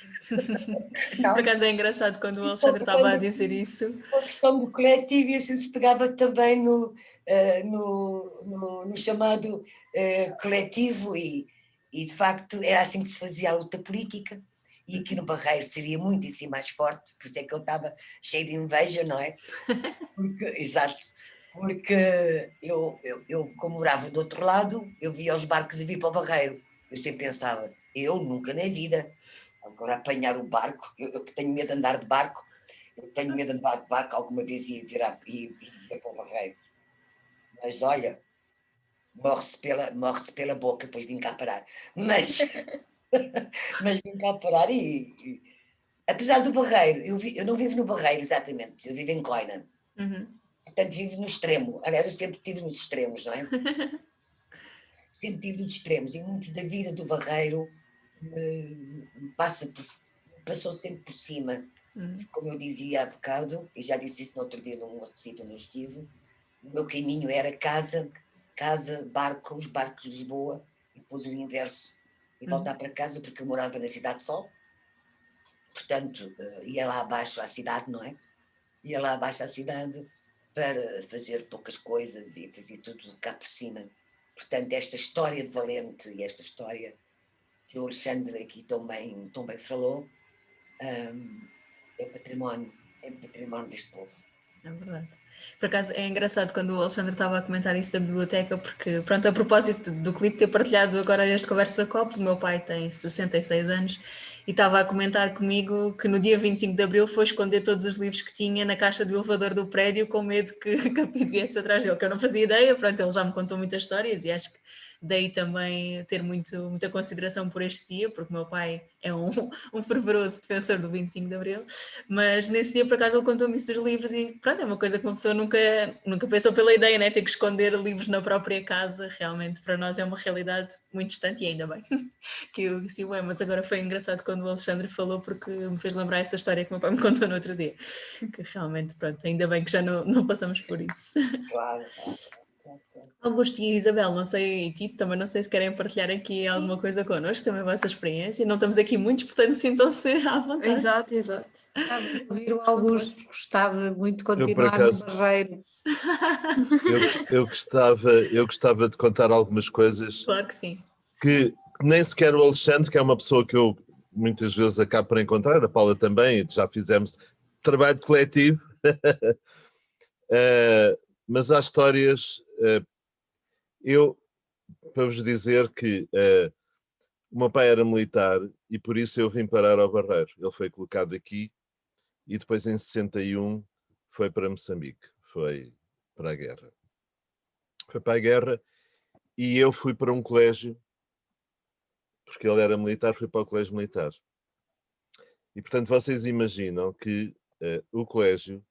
Por acaso é engraçado quando o Alexandre estava a dizer isso. A questão do coletivo, e assim se pegava também no chamado coletivo, e de facto era assim que se fazia a luta política. E aqui no Barreiro seria muitíssimo mais forte, por isso é que eu estava cheio de inveja, não é? Exato. Porque eu, como morava do outro lado, eu via os barcos e via para o Barreiro. Eu sempre pensava, eu nunca na vida, agora apanhar o barco, eu que tenho medo de andar de barco, alguma vez ia para o Barreiro. Mas olha, morre-se pela boca depois de vim cá parar. Mas vim cá parar apesar do Barreiro, eu não vivo no Barreiro exatamente, eu vivo em Coina. Portanto, vivo no extremo. Aliás, eu sempre estive nos extremos, não é? Sempre estive nos extremos. E muito da vida do Barreiro passou sempre por cima. Como eu dizia há bocado, e já disse isso no outro dia num outro sítio onde eu estive, o meu caminho era casa, barco, os barcos de Lisboa, e depois o inverso. E voltar para casa, porque eu morava na Cidade de Sol. portanto, ia lá abaixo à cidade, não é? Ia lá abaixo à cidade para fazer poucas coisas e fazer tudo cá por cima. Portanto, esta história de Valente e esta história que o Alexandre aqui tão bem falou, é património deste povo. É verdade. Por acaso é engraçado quando o Alexandre estava a comentar isso da biblioteca, porque, pronto, a propósito do clipe ter partilhado agora esta conversa copo, o meu pai tem 66 anos e estava a comentar comigo que no dia 25 de Abril foi esconder todos os livros que tinha na caixa do elevador do prédio com medo que a Capito viesse atrás dele, que eu não fazia ideia, pronto, ele já me contou muitas histórias e acho que daí também ter muita consideração por este dia, porque o meu pai é um fervoroso defensor do 25 de Abril, mas nesse dia por acaso ele contou-me isso dos livros e pronto, é uma coisa que uma pessoa nunca pensou pela ideia, né? Ter que esconder livros na própria casa, realmente para nós é uma realidade muito distante e ainda bem que assim é, mas agora foi engraçado quando o Alexandre falou porque me fez lembrar essa história que o meu pai me contou no outro dia, que realmente, pronto, ainda bem que já não passamos por isso. Claro. Augusto e Isabel, não sei, e Tito, também não sei se querem partilhar aqui alguma coisa connosco, também a vossa experiência. Não estamos aqui muitos, portanto sintam-se à vontade. Exato. Gostava de ouvir o Augusto, porque gostava muito de continuar acaso, no Barreiro. eu gostava de contar algumas coisas Claro que sim. que nem sequer o Alexandre, que é uma pessoa que eu muitas vezes acabo por encontrar, a Paula também, já fizemos trabalho coletivo, mas há histórias, para vos dizer que o meu pai era militar e por isso eu vim parar ao Barreiro. Ele foi colocado aqui e depois em 61 foi para Moçambique, foi para a guerra. Foi para a guerra e eu fui para um colégio, porque ele era militar, fui para o colégio militar. E portanto vocês imaginam que o colégio,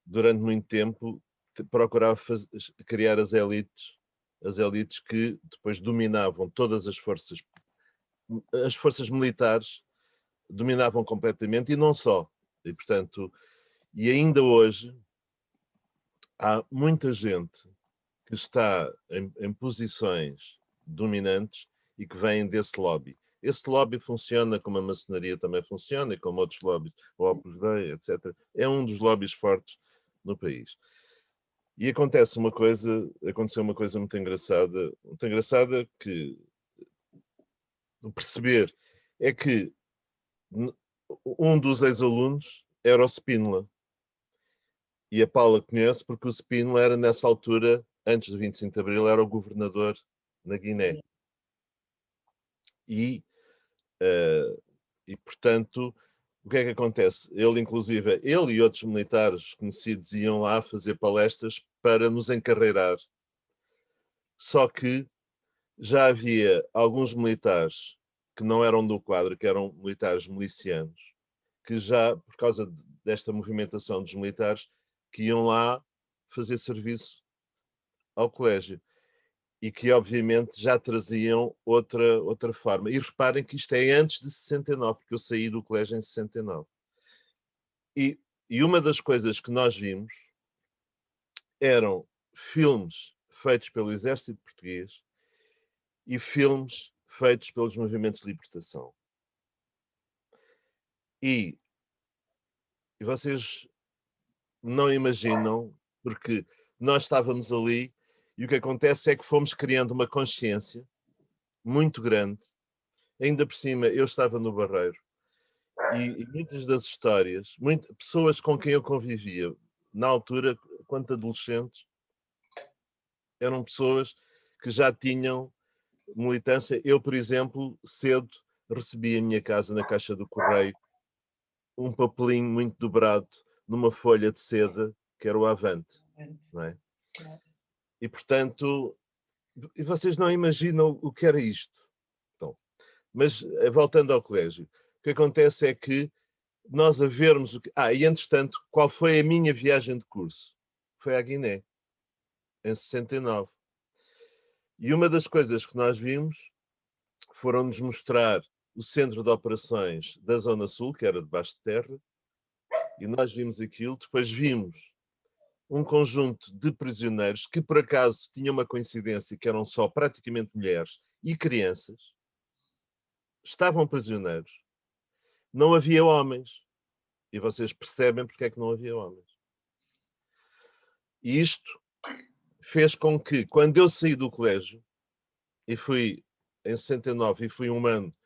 durante muito tempo, procurava criar as elites que depois dominavam todas as forças militares, dominavam completamente e não só. E portanto, e ainda hoje há muita gente que está em posições dominantes e que vêm desse lobby. Esse lobby funciona como a maçonaria também funciona e como outros lobbies, o Opus Dei, etc. É um dos lobbies fortes no país. E aconteceu uma coisa muito engraçada que perceber é que um dos ex-alunos era o Spínola. E a Paula conhece porque o Spínola era nessa altura, antes do 25 de Abril, era o governador na Guiné. E portanto, o que é que acontece? Ele e outros militares conhecidos iam lá fazer palestras para nos encarreirar. Só que já havia alguns militares que não eram do quadro, que eram militares milicianos, que já, por causa desta movimentação dos militares, que iam lá fazer serviço ao colégio. E que, obviamente, já traziam outra forma. E reparem que isto é antes de 69, porque eu saí do colégio em 69. E uma das coisas que nós vimos eram filmes feitos pelo Exército Português e filmes feitos pelos movimentos de libertação. E vocês não imaginam, porque nós estávamos ali e o que acontece é que fomos criando uma consciência muito grande. Ainda por cima, eu estava no Barreiro e muitas das histórias, pessoas com quem eu convivia na altura, quanto adolescentes, eram pessoas que já tinham militância. Eu, por exemplo, cedo recebi em minha casa, na caixa do correio, um papelinho muito dobrado numa folha de seda, que era o Avante. Não é? E, portanto, vocês não imaginam o que era isto. Então, mas, voltando ao colégio, o que acontece é que nós a vermos... e, entretanto, qual foi a minha viagem de curso? Foi à Guiné, em 69. E uma das coisas que nós vimos foram-nos mostrar o centro de operações da Zona Sul, que era debaixo de terra, e nós vimos aquilo. Depois vimos um conjunto de prisioneiros que, por acaso, tinha uma coincidência, que eram só praticamente mulheres e crianças, estavam prisioneiros, não havia homens. E vocês percebem porque é que não havia homens. E isto fez com que, quando eu saí do colégio, e fui em 69, e fui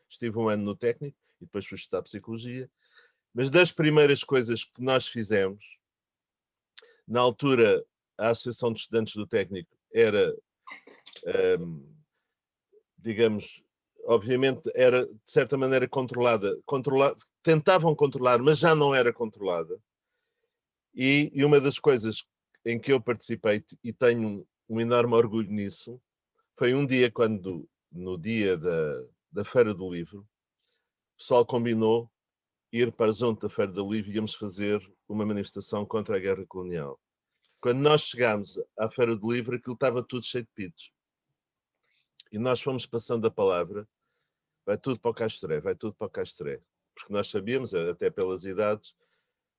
estive um ano no técnico, e depois fui estudar psicologia, mas das primeiras coisas que nós fizemos, na altura, a Associação de Estudantes do Técnico era, digamos, obviamente era de certa maneira controlada, tentavam controlar, mas já não era controlada. E uma das coisas em que eu participei, e tenho um enorme orgulho nisso, foi um dia quando, no dia da Feira do Livro, o pessoal combinou ir para junto da Feira do Livro e íamos fazer uma manifestação contra a guerra colonial. Quando nós chegámos à Feira do Livro, aquilo estava tudo cheio de pitos. E nós fomos passando a palavra, vai tudo para o Castoré, vai tudo para o Castoré. Porque nós sabíamos, até pelas idades,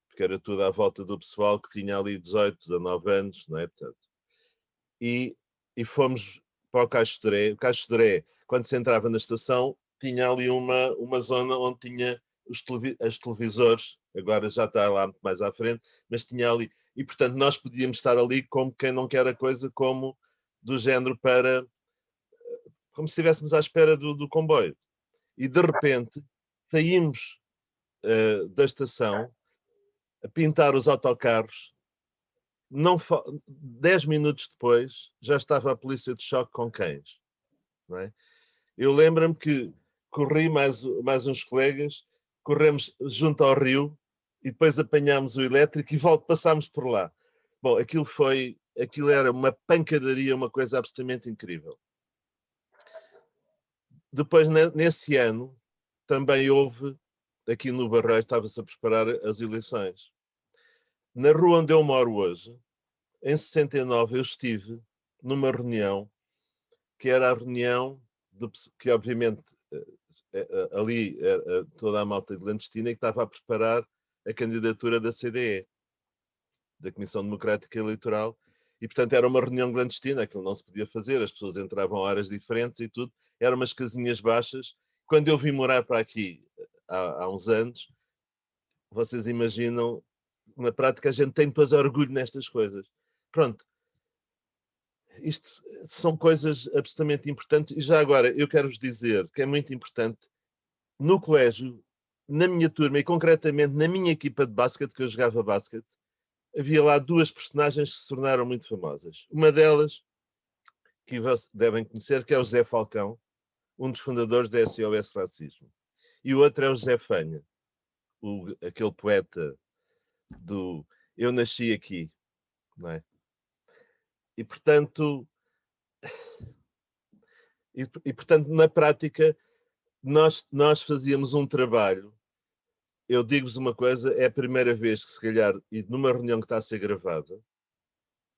porque era tudo à volta do pessoal que tinha ali 18, 19 anos, não é? Portanto, e fomos para o Castoré. O Castoré, quando se entrava na estação, tinha ali uma zona onde tinha os televisores, agora já está lá muito mais à frente, mas tinha ali, e portanto nós podíamos estar ali como quem não quer a coisa, como do género como se estivéssemos à espera do comboio. E de repente saímos da estação a pintar os autocarros. 10 minutos depois já estava a polícia de choque com cães. Não é? Eu lembro-me que corri mais uns colegas, corremos junto ao rio e depois apanhámos o elétrico e passámos por lá. Bom, aquilo era uma pancadaria, uma coisa absolutamente incrível. Depois, nesse ano, também houve, aqui no Barreiro, estava-se a preparar as eleições. Na rua onde eu moro hoje, em 69, eu estive numa reunião, que era a reunião, que obviamente ali toda a malta clandestina, que estava a preparar a candidatura da CDE, da Comissão Democrática Eleitoral, e portanto era uma reunião clandestina, aquilo não se podia fazer, as pessoas entravam a horas diferentes e tudo, eram umas casinhas baixas. Quando eu vim morar para aqui há uns anos, vocês imaginam, na prática a gente tem depois orgulho nestas coisas. Pronto. Isto são coisas absolutamente importantes. E já agora, eu quero-vos dizer que é muito importante, no colégio, na minha turma e concretamente na minha equipa de basquete, que eu jogava basquete, havia lá duas personagens que se tornaram muito famosas. Uma delas, que vocês devem conhecer, que é o José Falcão, um dos fundadores da SOS Racismo. E o outro é o José Fanha, aquele poeta do Eu Nasci Aqui, não é? E portanto, na prática, nós fazíamos um trabalho. Eu digo-vos uma coisa, é a primeira vez que se calhar, e numa reunião que está a ser gravada,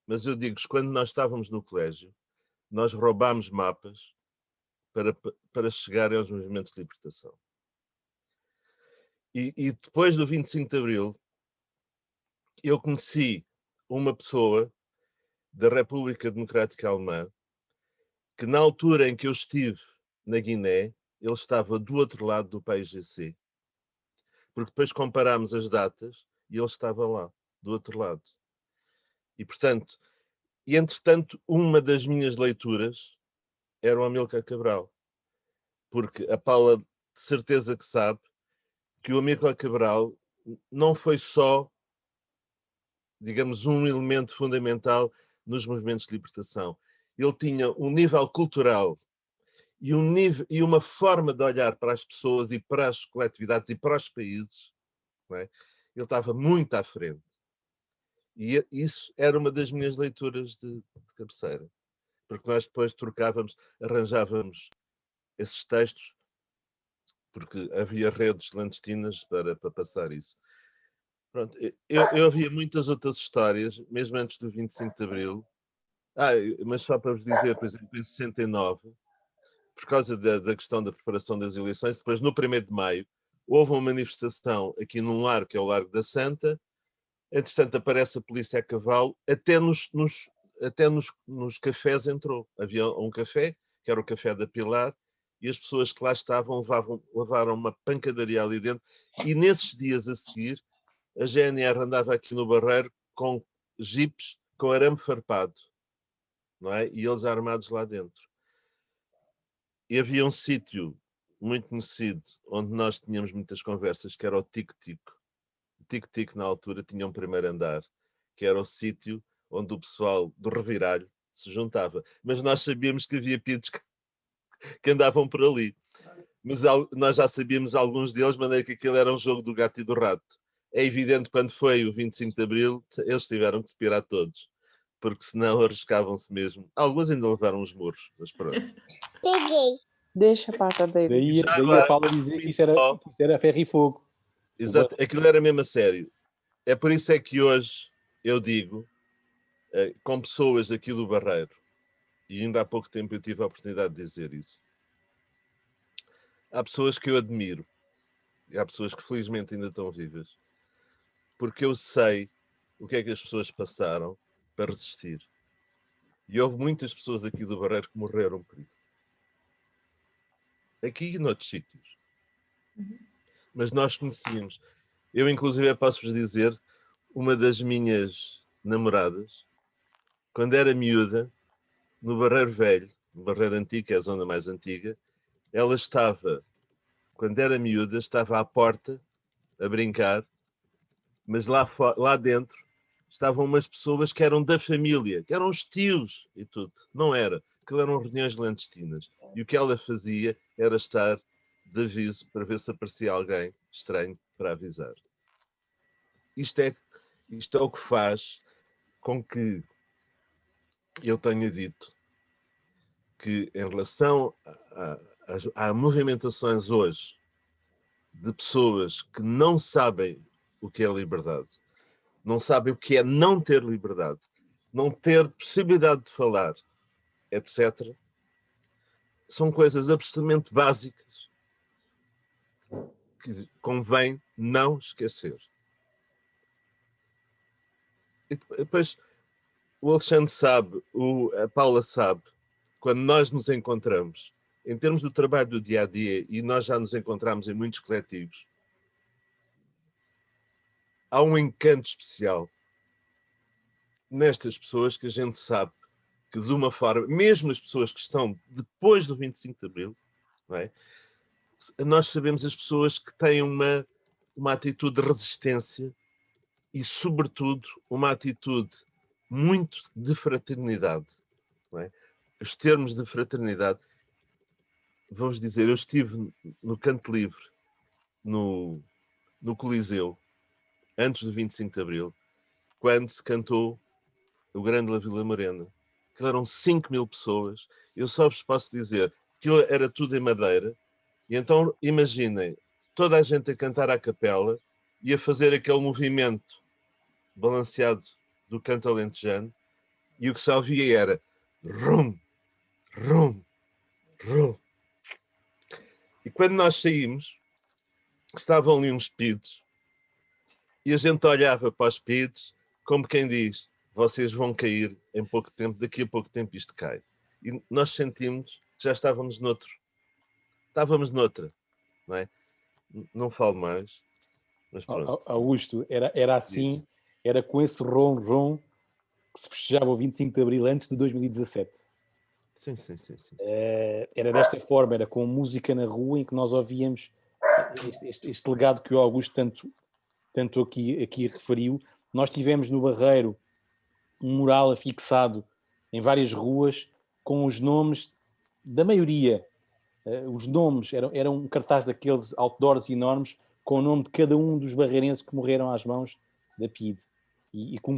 mas eu digo-vos, quando nós estávamos no colégio, nós roubámos mapas para chegar aos movimentos de libertação. E depois do 25 de Abril, eu conheci uma pessoa da República Democrática Alemã, que na altura em que eu estive na Guiné, ele estava do outro lado do PAIGC, porque depois comparámos as datas e ele estava lá, do outro lado. E, portanto, entretanto, uma das minhas leituras era o Amílcar Cabral, porque a Paula de certeza que sabe que o Amílcar Cabral não foi só, digamos, um elemento fundamental nos movimentos de libertação. Ele tinha um nível cultural e uma forma de olhar para as pessoas e para as coletividades e para os países, não é? Ele estava muito à frente. E isso era uma das minhas leituras de cabeceira. Porque nós depois arranjávamos esses textos, porque havia redes clandestinas para passar isso. Pronto, eu havia muitas outras histórias, mesmo antes do 25 de Abril. Mas só para vos dizer, por exemplo, em 69, por causa da questão da preparação das eleições, depois no 1º de Maio, houve uma manifestação aqui num largo, que é o Largo da Santa. Entretanto, aparece a polícia a cavalo, até nos cafés entrou. Havia um café, que era o Café da Pilar, e as pessoas que lá estavam levaram uma pancadaria ali dentro, e nesses dias a seguir a GNR andava aqui no Barreiro com jipes com arame farpado, não é? E eles armados lá dentro. E havia um sítio muito conhecido onde nós tínhamos muitas conversas, que era o Tico-Tico. O Tico-Tico na altura tinha um primeiro andar, que era o sítio onde o pessoal do reviralho se juntava. Mas nós sabíamos que havia pitos que andavam por ali. Mas nós já sabíamos alguns deles, de maneira que aquilo era um jogo do gato e do rato. É evidente, quando foi o 25 de Abril, eles tiveram que se pirar todos, porque senão arriscavam-se mesmo. Alguns ainda levaram uns muros, mas pronto. Peguei. Deixa, pata, David. Daí a Paula dizer que isso era ferro e fogo. Exato, aquilo era mesmo a sério. É por isso é que hoje eu digo, com pessoas aqui do Barreiro, e ainda há pouco tempo eu tive a oportunidade de dizer isso, há pessoas que eu admiro, e há pessoas que felizmente ainda estão vivas, porque eu sei o que é que as pessoas passaram para resistir. E houve muitas pessoas aqui do Barreiro que morreram por isso. Aqui e noutros sítios. Mas nós conhecíamos. Eu, inclusive, posso-vos dizer, uma das minhas namoradas, quando era miúda, no Barreiro Velho, no Barreiro Antigo, que é a zona mais antiga, ela estava, quando era miúda, estava à porta a brincar, mas lá dentro estavam umas pessoas que eram da família, que eram os tios e tudo. Não era. Aquilo eram reuniões clandestinas. E o que ela fazia era estar de aviso para ver se aparecia alguém estranho para avisar. Isto é o que faz com que eu tenha dito que, em relação a movimentações hoje de pessoas que não sabem o que é liberdade, não sabem o que é não ter liberdade, não ter possibilidade de falar, etc., são coisas absolutamente básicas que convém não esquecer. E depois o Alexandre sabe, a Paula sabe, quando nós nos encontramos, em termos do trabalho do dia-a-dia, e nós já nos encontramos em muitos coletivos, há um encanto especial nestas pessoas que a gente sabe que, de uma forma, mesmo as pessoas que estão depois do 25 de Abril, não é? Nós sabemos as pessoas que têm uma atitude de resistência e, sobretudo, uma atitude muito de fraternidade. Não é? Os termos de fraternidade, vamos dizer, eu estive no Canto Livre, no Coliseu, antes do 25 de Abril, quando se cantou o Grande La Vila Morena. Aquilo eram 5.000 pessoas. Eu só vos posso dizer que era tudo em madeira. E então, imaginem, toda a gente a cantar à capela e a fazer aquele movimento balanceado do canto alentejano, e o que se ouvia era rum, rum, rum. E quando nós saímos, estavam ali uns pidos, e a gente olhava para os pidos como quem diz, vocês vão cair em pouco tempo, daqui a pouco tempo isto cai. E nós sentimos que já estávamos noutra, não é? Não falo mais, mas pronto. Augusto, era assim, era com esse rom-rom que se festejava o 25 de Abril antes de 2017. Sim. Era desta forma, era com música na rua em que nós ouvíamos este legado que o Augusto tanto aqui referiu. Nós tivemos no Barreiro um mural afixado em várias ruas com os nomes da maioria. Os nomes eram um cartaz daqueles outdoors enormes com o nome de cada um dos barreirenses que morreram às mãos da PIDE. E com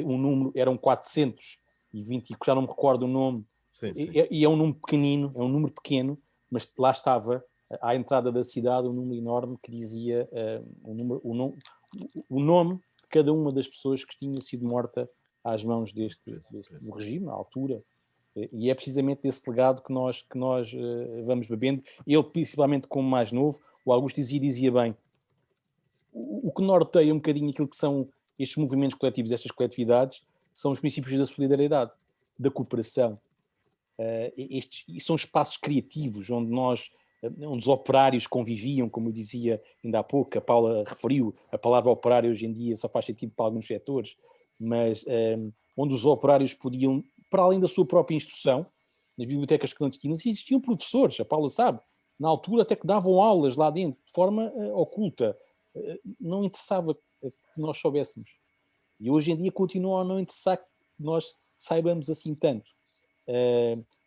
um número, eram 420, já não me recordo o nome. Sim. E é um número pequenino, é um número pequeno, mas lá estava, à entrada da cidade, um número enorme que dizia o nome de cada uma das pessoas que tinha sido morta às mãos do regime, na altura. E é precisamente desse legado que nós vamos bebendo. Ele, principalmente como mais novo, o Augusto dizia bem, o que norteia um bocadinho aquilo que são estes movimentos coletivos, estas coletividades, são os princípios da solidariedade, da cooperação. E são espaços criativos onde onde os operários conviviam, como eu dizia ainda há pouco, a Paula referiu, a palavra operário hoje em dia só faz sentido para alguns setores, mas onde os operários podiam, para além da sua própria instrução, nas bibliotecas clandestinas existiam professores, a Paula sabe, na altura até que davam aulas lá dentro, de forma oculta. Não interessava que nós soubéssemos. E hoje em dia continua a não interessar que nós saibamos assim tanto.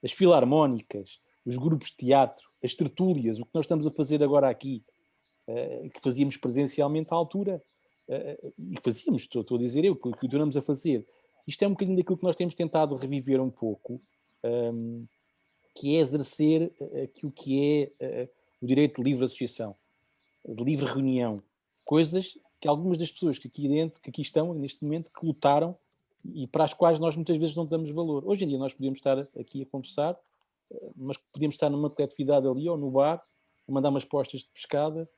As filarmónicas, os grupos de teatro, as tertúlias, o que nós estamos a fazer agora aqui, que fazíamos presencialmente à altura, e fazíamos, estou a dizer eu, que continuamos a fazer. Isto é um bocadinho daquilo que nós temos tentado reviver um pouco, que é exercer aquilo que é o direito de livre associação, de livre reunião, coisas que algumas das pessoas que aqui estão neste momento, que lutaram e para as quais nós muitas vezes não damos valor. Hoje em dia nós podemos estar aqui a conversar, mas podemos estar numa coletividade ali ou no bar, a mandar umas postas de pescada.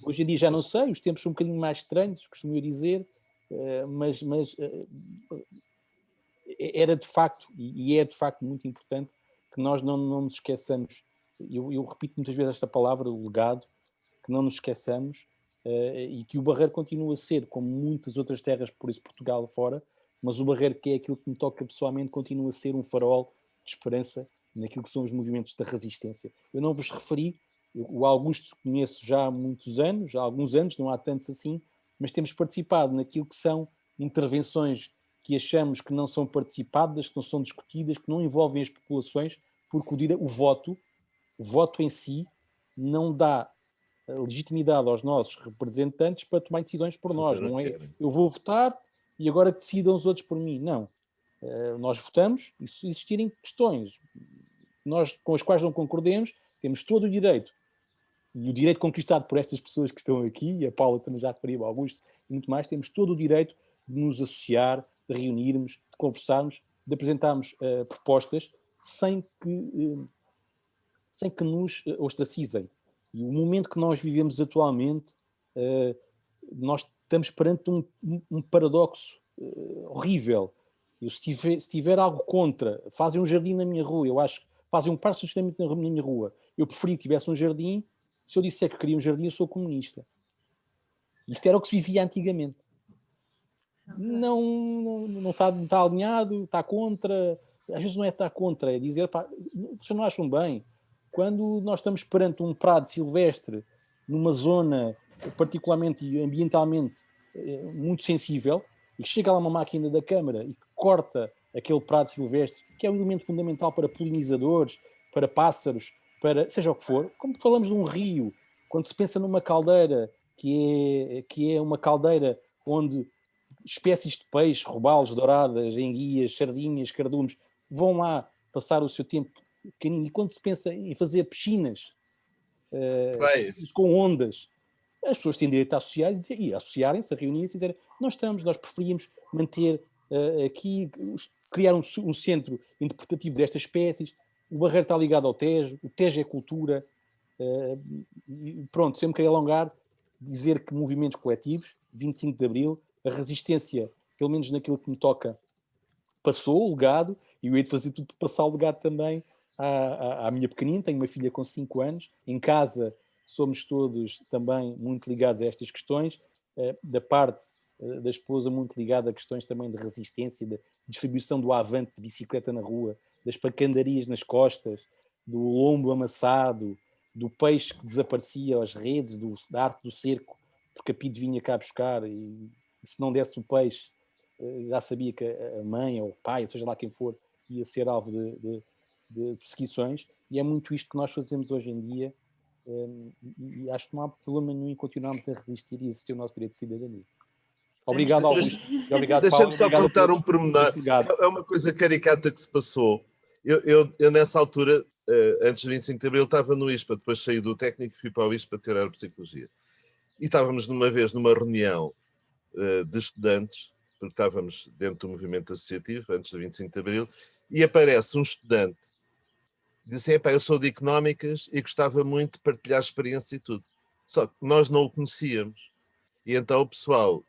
Hoje em dia já não sei, os tempos são um bocadinho mais estranhos, costumo eu dizer, mas era de facto, e é de facto muito importante, que nós não nos esqueçamos, eu repito muitas vezes esta palavra, o legado, que não nos esqueçamos, e que o Barreiro continua a ser, como muitas outras terras por esse Portugal fora, mas o Barreiro, que é aquilo que me toca pessoalmente, continua a ser um farol de esperança naquilo que são os movimentos da resistência. Eu não vos referi, o Augusto conheço já há muitos anos, há alguns anos, não há tantos assim, mas temos participado naquilo que são intervenções que achamos que não são participadas, que não são discutidas, que não envolvem as populações, porque o voto em si não dá legitimidade aos nossos representantes para tomar decisões por nós. Não é eu vou votar e agora decidam os outros por mim. Não. Nós votamos e se existirem questões com as quais não concordemos, temos todo o direito. E o direito conquistado por estas pessoas que estão aqui, e a Paula também já referiu, Augusto, e muito mais, temos todo o direito de nos associar, de reunirmos, de conversarmos, de apresentarmos propostas sem que nos ostracizem. E o momento que nós vivemos atualmente, nós estamos perante um paradoxo horrível. Se tiver algo contra, fazem um jardim na minha rua, eu acho que fazem um parque de estacionamento na minha rua, eu preferia que tivesse um jardim. Se eu disser que queria um jardim, eu sou comunista. Isto era o que se vivia antigamente. Não está alinhado, está contra. Às vezes não é estar contra, é dizer, pá, vocês não acham bem? Quando nós estamos perante um prado silvestre, numa zona particularmente e ambientalmente muito sensível, e chega lá uma máquina da Câmara e corta aquele prado silvestre, que é um elemento fundamental para polinizadores, para pássaros, para seja o que for, como falamos de um rio, quando se pensa numa caldeira que é uma caldeira onde espécies de peixe, robalos, douradas, enguias, sardinhas, cardumes, vão lá passar o seu tempo pequenino. E quando se pensa em fazer piscinas com ondas, as pessoas têm direito a associar e associarem-se, a reunirem-se e dizer, nós preferíamos manter aqui, criar um centro interpretativo destas espécies. O Barreiro está ligado ao Tejo, o Tejo é cultura. Pronto, sem me querer alongar, dizer que movimentos coletivos, 25 de Abril, a resistência, pelo menos naquilo que me toca, passou o legado, e eu hei de fazer tudo para passar o legado também à minha pequenina. Tenho uma filha com 5 anos, em casa somos todos também muito ligados a estas questões, da parte da esposa muito ligada a questões também de resistência, da distribuição do avante de bicicleta na rua, das pacandarias nas costas, do lombo amassado, do peixe que desaparecia às redes, da arte do cerco, porque a PIDE vinha cá buscar e se não desse o peixe, já sabia que a mãe ou o pai, seja lá quem for, ia ser alvo de perseguições, e é muito isto que nós fazemos hoje em dia, e acho que não há problema nenhum em continuarmos a resistir e exercer o nosso direito de cidadania. Obrigado, Augusto. Obrigado, Paulo. Deixa-me só contar um pormenor. É uma coisa caricata que se passou. Eu nessa altura, antes de 25 de Abril, estava no ISPA, depois saí do técnico e fui para o ISPA tirar psicologia. E estávamos numa reunião de estudantes, porque estávamos dentro do movimento associativo, antes de 25 de Abril, e aparece um estudante, diz assim, eu sou de Económicas e gostava muito de partilhar experiência e tudo. Só que nós não o conhecíamos. E então o pessoal,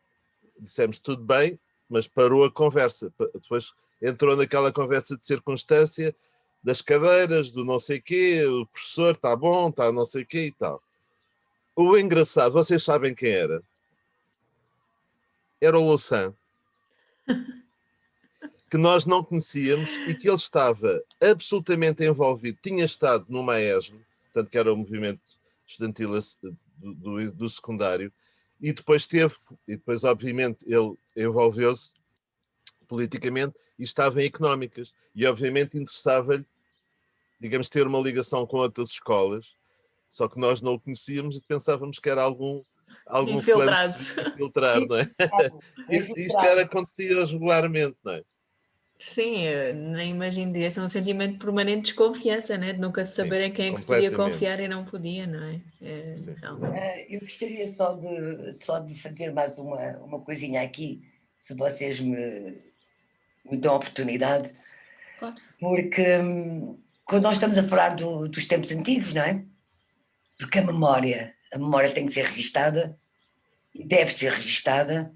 dissemos tudo bem, mas parou a conversa. Depois entrou naquela conversa de circunstância, das cadeiras, do não sei quê, o professor está bom, está não sei quê e tal. O engraçado, vocês sabem quem era? Era o Louçã, que nós não conhecíamos e que ele estava absolutamente envolvido, tinha estado no Maesgo, portanto que era o movimento estudantil do secundário, e depois obviamente ele envolveu-se politicamente e estava em económicas, e obviamente interessava-lhe, digamos, ter uma ligação com outras escolas, só que nós não o conhecíamos e pensávamos que era algum Infiltrado. infiltrado, não é? Isto acontecia regularmente, não é? Sim, eu nem imagino, devia ser um sentimento de permanente desconfiança, né? De nunca saber em quem é que se podia confiar e não podia, não é? Realmente. Eu gostaria só de fazer mais uma coisinha aqui, se vocês me dão a oportunidade, Claro. Porque quando nós estamos a falar dos tempos antigos, não é? Porque a memória tem que ser registada, deve ser registada,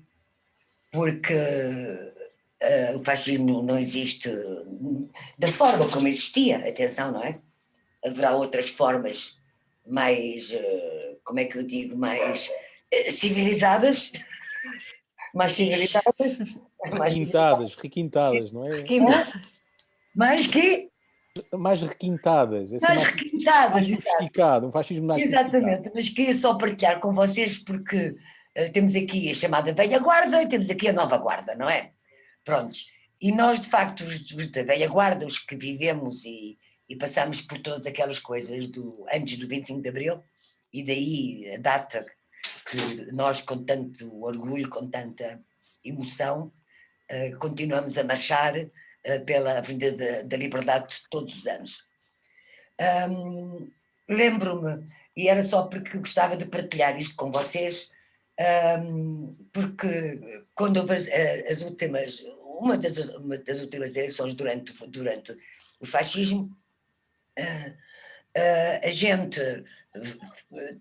porque o fascismo não existe da forma como existia, atenção, não é? Haverá outras formas mais, como é que eu digo, mais civilizadas, requintadas, não é? Requintadas. Mais que? Mais requintadas. Mais requintadas. Mais sofisticado, um fascismo mais exatamente, mas queria só partilhar com vocês porque temos aqui a chamada velha guarda e temos aqui a nova guarda, não é? Prontos. E nós, de facto, os da velha guarda, os que vivemos e passamos por todas aquelas coisas antes do 25 de Abril, e daí a data que nós, com tanto orgulho, com tanta emoção, continuamos a marchar pela Avenida da Liberdade todos os anos. Lembro-me, e era só porque gostava de partilhar isto com vocês, porque quando houve uma das últimas eleições durante o fascismo, a gente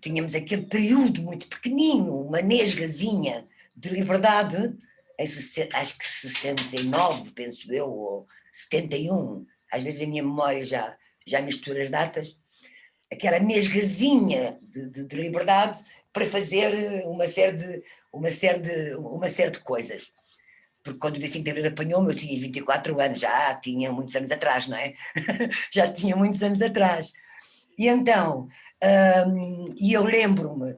tínhamos aquele período muito pequenino, uma nesgazinha de liberdade, acho que 69, penso eu, ou 71, às vezes a minha memória já mistura as datas, aquela nesgazinha de liberdade para fazer uma série de coisas. Porque quando o 25 de Abril apanhou-me, eu tinha 24 anos, já tinha muitos anos atrás, não é? Já tinha muitos anos atrás. E então, eu lembro-me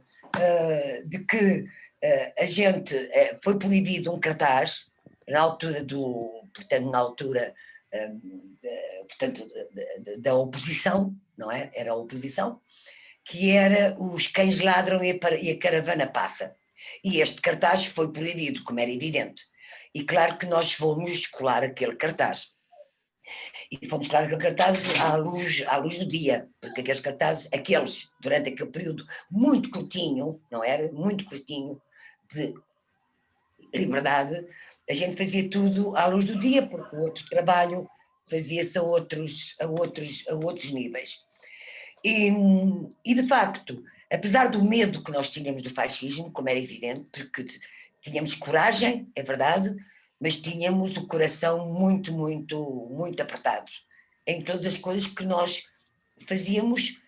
de que a gente foi proibido um cartaz, na altura da oposição, não é? Era a oposição, que era os cães ladram e a caravana passa. E este cartaz foi proibido, como era evidente. E claro que nós fomos colar aquele cartaz. E fomos colar aquele cartaz à luz do dia, porque aqueles, durante aquele período muito curtinho, não era? Muito curtinho, de liberdade, a gente fazia tudo à luz do dia, porque o outro trabalho fazia-se a outros níveis. E de facto, apesar do medo que nós tínhamos do fascismo, como era evidente, porque tínhamos coragem, é verdade, mas tínhamos o coração muito, muito, muito apertado em todas as coisas que nós fazíamos,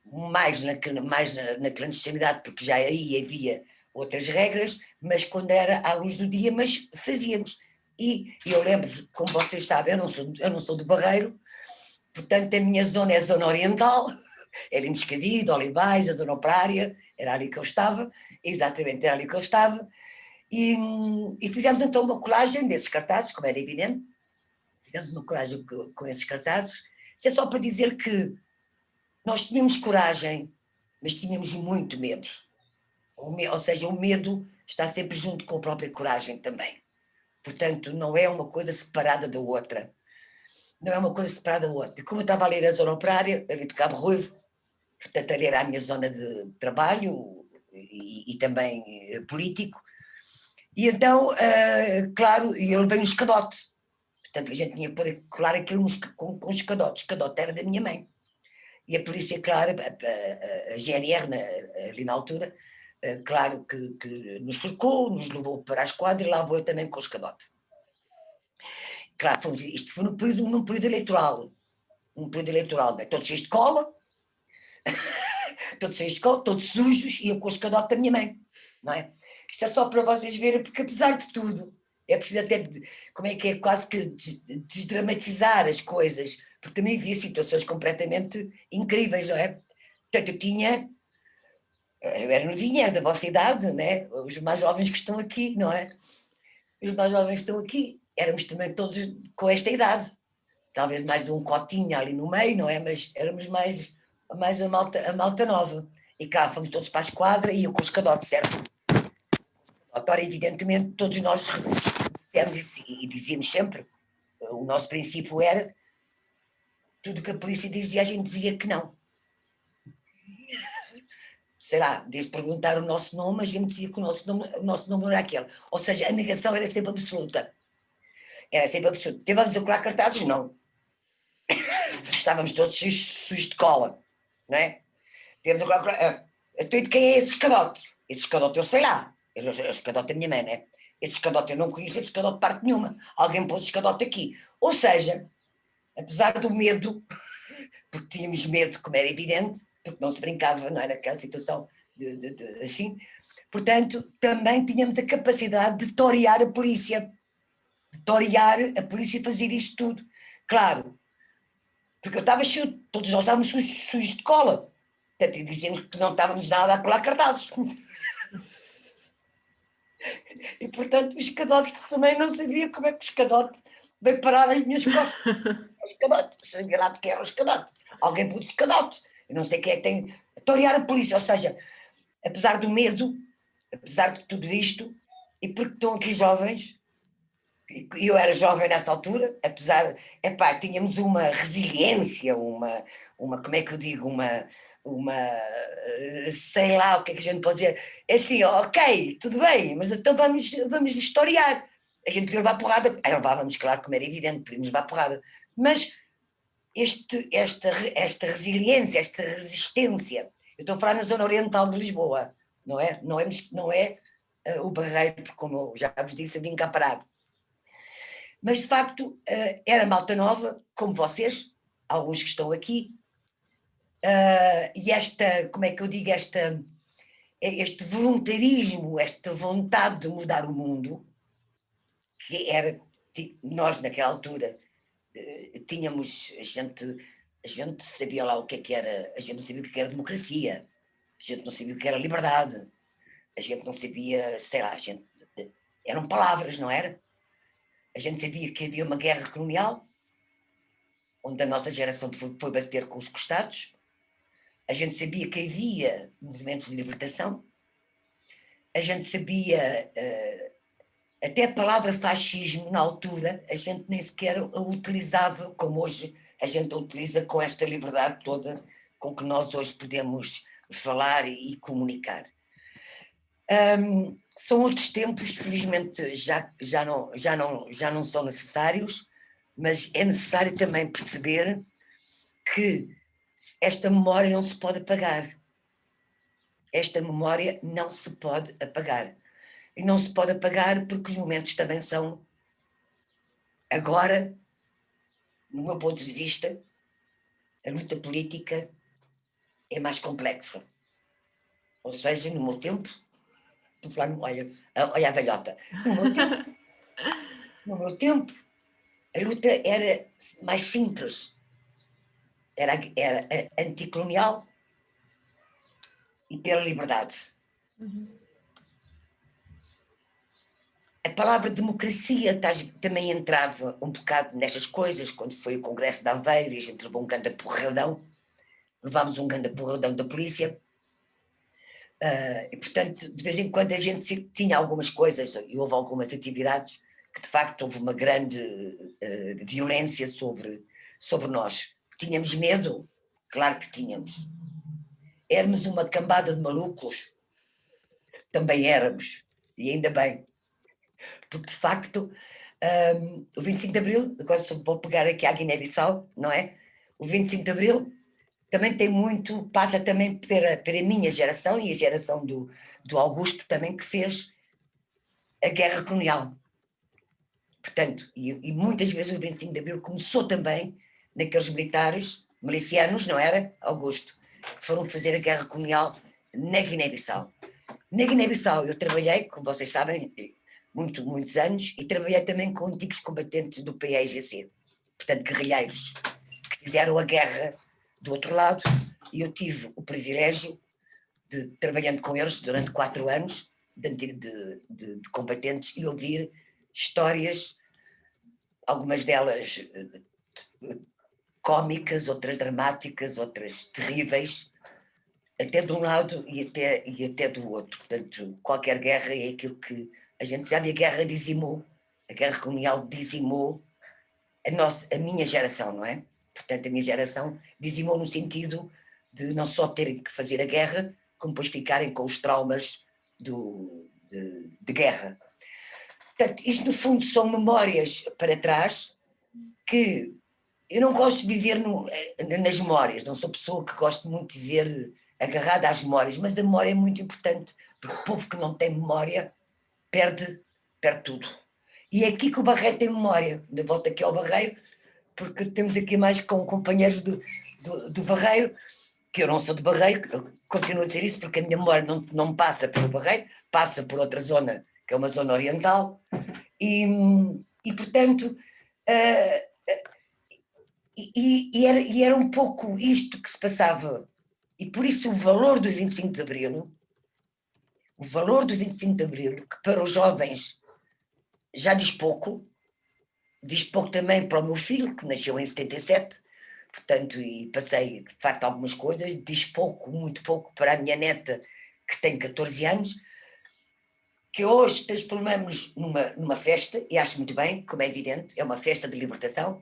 mais na clandestinidade, porque já aí havia outras regras, mas quando era à luz do dia, mas fazíamos. E eu lembro, como vocês sabem, eu não sou do Barreiro, portanto a minha zona é a zona oriental, era em Moscadide, Olivais, a zona operária, era ali que eu estava, exatamente era ali que eu estava, e fizemos então uma colagem desses cartazes, como era evidente, fizemos uma colagem com esses cartazes. Isso é só para dizer que nós tínhamos coragem, mas tínhamos muito medo. Ou seja, o medo está sempre junto com a própria coragem também. Portanto, não é uma coisa separada da outra. Não é uma coisa separada da outra. Como eu estava a ler a zona operária, ali de Cabo Ruivo, portanto, ali era a minha zona de trabalho e também político. E então, claro, ele veio um escadote. Portanto, a gente tinha que colar aquilo com escadote. O escadote era da minha mãe. E a polícia, claro, a GNR, ali na altura, claro que nos cercou, nos levou para a esquadra e lá vou eu também com o escadote. Claro, isto foi num período eleitoral. um período eleitoral, né? Todos cheios de cola, todos cheios de cola, todos sujos, e eu com o escadote da minha mãe, não é? Isto é só para vocês verem, porque apesar de tudo, é preciso até, como é que é, quase que desdramatizar as coisas, porque também havia situações completamente incríveis, não é? Portanto, eu era novinha, era da vossa idade, né? Os mais jovens que estão aqui, não é? Os mais jovens que estão aqui, éramos também todos com esta idade, talvez mais um cotinho ali no meio, não é? Mas éramos mais a malta nova. E cá fomos todos para a esquadra e eu com os cadotes, certo? Agora, evidentemente, todos nós e dizíamos sempre, o nosso princípio era, tudo que a polícia dizia, a gente dizia que não. Sei lá, desde perguntar o nosso nome, a gente dizia que o nosso nome não era aquele. Ou seja, a negação era sempre absoluta. Era sempre absoluta. Tínhamos a colar cartazes? Não. Estávamos todos sujos de cola, não é? Tínhamos a colar... Então, de quem é esse escadote? Esse escadote eu sei lá. É o escadote da minha mãe, não é? Esse escadote eu não conheço, esse escadote de parte nenhuma. Alguém pôs escadote aqui. Ou seja, apesar do medo, porque tínhamos medo, como era evidente, porque não se brincava, não era aquela situação assim, portanto, também tínhamos a capacidade de torear a polícia. De torear a polícia e fazer isto tudo. Claro, porque eu estava cheio, todos nós estávamos sujos de cola. Portanto, dizíamos que não estávamos nada a colar cartazes. E, portanto, o escadote também não sabia como é que o escadote veio parar as minhas costas. O escadote, sabia lá de que era o escadote. Alguém pôs escadote. Eu não sei quem é que tem a torear a polícia. Ou seja, apesar do medo, apesar de tudo isto, e porque estão aqui jovens, e eu era jovem nessa altura, apesar, tínhamos uma resiliência, uma como é que eu digo, sei lá o que é que a gente pode dizer, é assim, ok, tudo bem, mas então vamos historiar. A gente queria levar porrada, levávamos, claro, como era evidente, podíamos levar porrada, mas esta resiliência, esta resistência, eu estou a falar na zona oriental de Lisboa, não é o Barreiro, porque como eu já vos disse, eu vim cá parado. Mas, de facto, era malta nova, como vocês, alguns que estão aqui, e como é que eu digo, este voluntarismo, esta vontade de mudar o mundo, que era, nós naquela altura, tínhamos, a gente sabia lá o que era, a gente não sabia o que era democracia, a gente não sabia o que era liberdade, a gente não sabia, sei lá, eram palavras, não era? A gente sabia que havia uma guerra colonial, onde a nossa geração foi bater com os costados. A gente sabia que havia movimentos de libertação. A gente sabia, até a palavra fascismo, na altura, a gente nem sequer a utilizava como hoje a gente a utiliza, com esta liberdade toda com que nós hoje podemos falar e comunicar. São outros tempos, felizmente já não são necessários, mas é necessário também perceber que esta memória não se pode apagar. Esta memória não se pode apagar. E não se pode apagar porque os momentos também são, agora, no meu ponto de vista, a luta política é mais complexa. Ou seja, no meu tempo, olha a velhota. No meu tempo, a luta era mais simples. Era anticolonial e pela liberdade. A palavra democracia também entrava um bocado nestas coisas, quando foi o Congresso de Aveiro e a gente levou um grande porradão, levámos um grande porradão da polícia. E, portanto, de vez em quando a gente tinha algumas coisas, e houve algumas atividades que, de facto, houve uma grande violência sobre nós. Tínhamos medo? Claro que tínhamos. Éramos uma cambada de malucos? Também éramos, e ainda bem. Porque, de facto, o 25 de Abril, agora vou pegar aqui a Guiné-Bissau, não é? O 25 de Abril também tem muito, passa também pela minha geração e a geração do Augusto também, que fez a guerra colonial. Portanto, e muitas vezes o 25 de Abril começou também naqueles milicianos, não era, Augusto, que foram fazer a guerra colonial na Guiné-Bissau. Na Guiné-Bissau eu trabalhei, como vocês sabem, muitos anos, e trabalhei também com antigos combatentes do PAIGC, portanto guerrilheiros, que fizeram a guerra do outro lado, e eu tive o privilégio de, trabalhando com eles durante 4 anos, de combatentes, e ouvir histórias, algumas delas cómicas, outras dramáticas, outras terríveis, até de um lado e até do outro. Portanto, qualquer guerra é aquilo que a gente sabe, a guerra dizimou, a guerra colonial dizimou a minha geração, não é? Portanto, a minha geração dizimou no sentido de não só terem que fazer a guerra, como depois ficarem com os traumas de guerra. Portanto, isto no fundo são memórias para trás que eu não gosto de viver nas memórias, não sou pessoa que gosto muito de viver agarrada às memórias, mas a memória é muito importante, porque o povo que não tem memória perde tudo. E é aqui que o Barreiro tem memória. De volta aqui ao Barreiro, porque temos aqui mais com companheiros do Barreiro, que eu não sou de Barreiro, eu continuo a dizer isso porque a minha memória não passa pelo Barreiro, passa por outra zona, que é uma zona oriental, e portanto, era um pouco isto que se passava, e por isso o valor do 25 de Abril, que para os jovens já diz pouco também para o meu filho, que nasceu em 77, portanto, e passei de facto algumas coisas, diz pouco, muito pouco para a minha neta, que tem 14 anos, que hoje transformamos numa festa, e acho muito bem, como é evidente, é uma festa de libertação,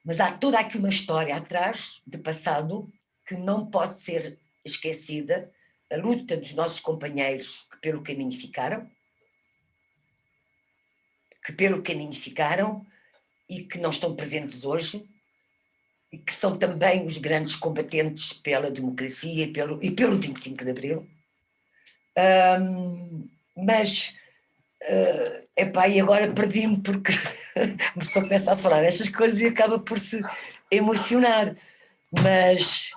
mas há toda aqui uma história atrás, de passado, que não pode ser esquecida, a luta dos nossos companheiros que pelo caminho ficaram, e que não estão presentes hoje, e que são também os grandes combatentes pela democracia e pelo 25 de Abril. Mas, e agora perdi-me porque me estou a começar a falar estas coisas e acaba por se emocionar, mas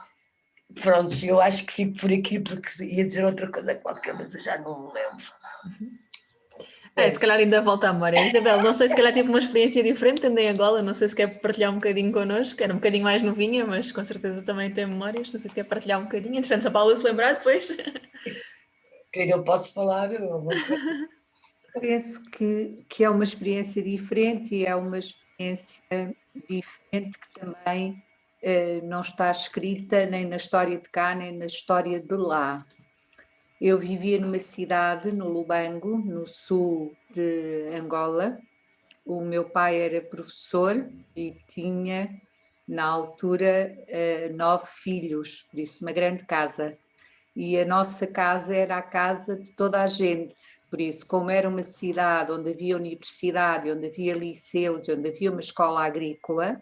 pronto, eu acho que fico por aqui porque ia dizer outra coisa qualquer, mas eu já não me lembro. Se calhar ainda volta à memória. Isabel, não sei se calhar teve uma experiência diferente também em Angola, não sei se quer partilhar um bocadinho connosco, era um bocadinho mais novinha, mas com certeza também tem memórias, não sei se quer partilhar um bocadinho, entretanto se a Paula se lembrar depois. Eu posso falar? Penso que é uma experiência diferente e é uma experiência diferente que também não está escrita nem na história de cá, nem na história de lá. Eu vivia numa cidade, no Lubango, no sul de Angola. O meu pai era professor e tinha, na altura, 9 filhos, por isso uma grande casa. E a nossa casa era a casa de toda a gente, por isso, como era uma cidade onde havia universidade, onde havia liceus, onde havia uma escola agrícola,